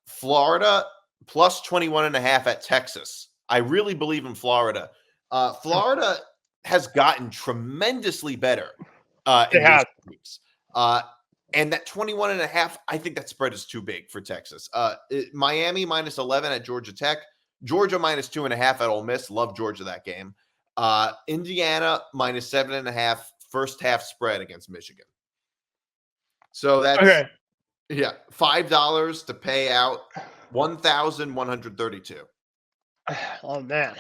Florida +21.5 at Texas. I really believe in Florida. Florida has gotten tremendously better in recent weeks. And that 21.5, I think that spread is too big for Texas. Miami -11 at Georgia Tech. Georgia -2.5 at Ole Miss. Love Georgia that game. Indiana -7.5 first half spread against Michigan. So that's $5 to pay out 1,132. Oh man.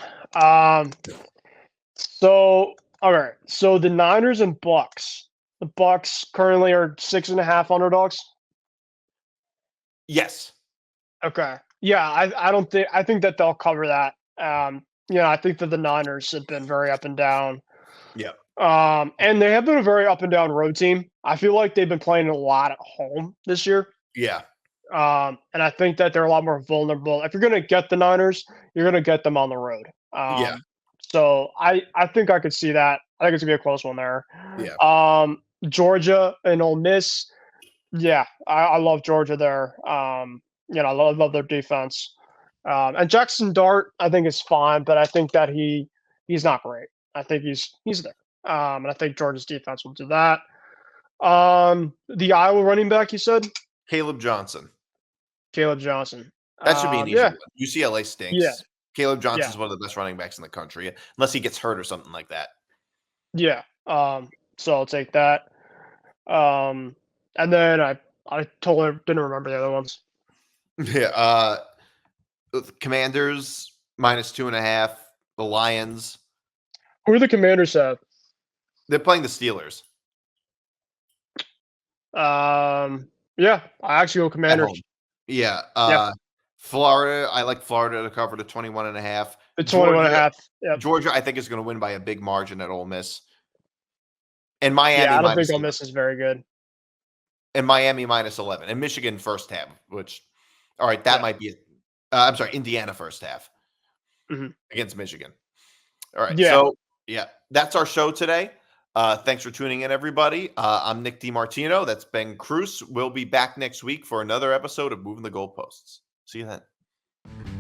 So all right. So the Niners and Bucks. The Bucks currently are 6.5 underdogs. Yes. Okay. Yeah, I think that they'll cover that. I think that the Niners have been very up and down. Yeah. And they have been a very up and down road team. I feel like they've been playing a lot at home this year. Yeah. And I think that they're a lot more vulnerable. If you're going to get the Niners, you're going to get them on the road. So I think I could see that. I think it's going to be a close one there. Yeah. Georgia and Ole Miss. Yeah, I love Georgia there. I love their defense. And Jackson Dart, I think is fine, but I think that he's not great. I think he's there. And I think Georgia's defense will do that. The Iowa running back, you said? Caleb Johnson. That should be an easy one. UCLA stinks. Yeah. Caleb Johnson is one of the best running backs in the country, unless he gets hurt or something like that. Yeah. So I'll take that. And then I totally didn't remember the other ones. Yeah. Commanders -2.5. The Lions. Who are the Commanders have? They're playing the Steelers. Yeah, I actually go Commanders. Yeah. Florida, I like Florida to cover the 21.5. The 21.5. Yep. Georgia, I think, is going to win by a big margin at Ole Miss. And Miami, I don't think Ole Miss is very good. And Miami -11. And Michigan first half, which All right, that Yeah. might be it. I'm sorry, Indiana first half Mhm. against Michigan. All right, Yeah. so yeah, that's our show today. Thanks for tuning in, everybody. I'm Nick DiMartino. That's Ben Kruse. We'll be back next week for another episode of Moving the Goalposts. See you then.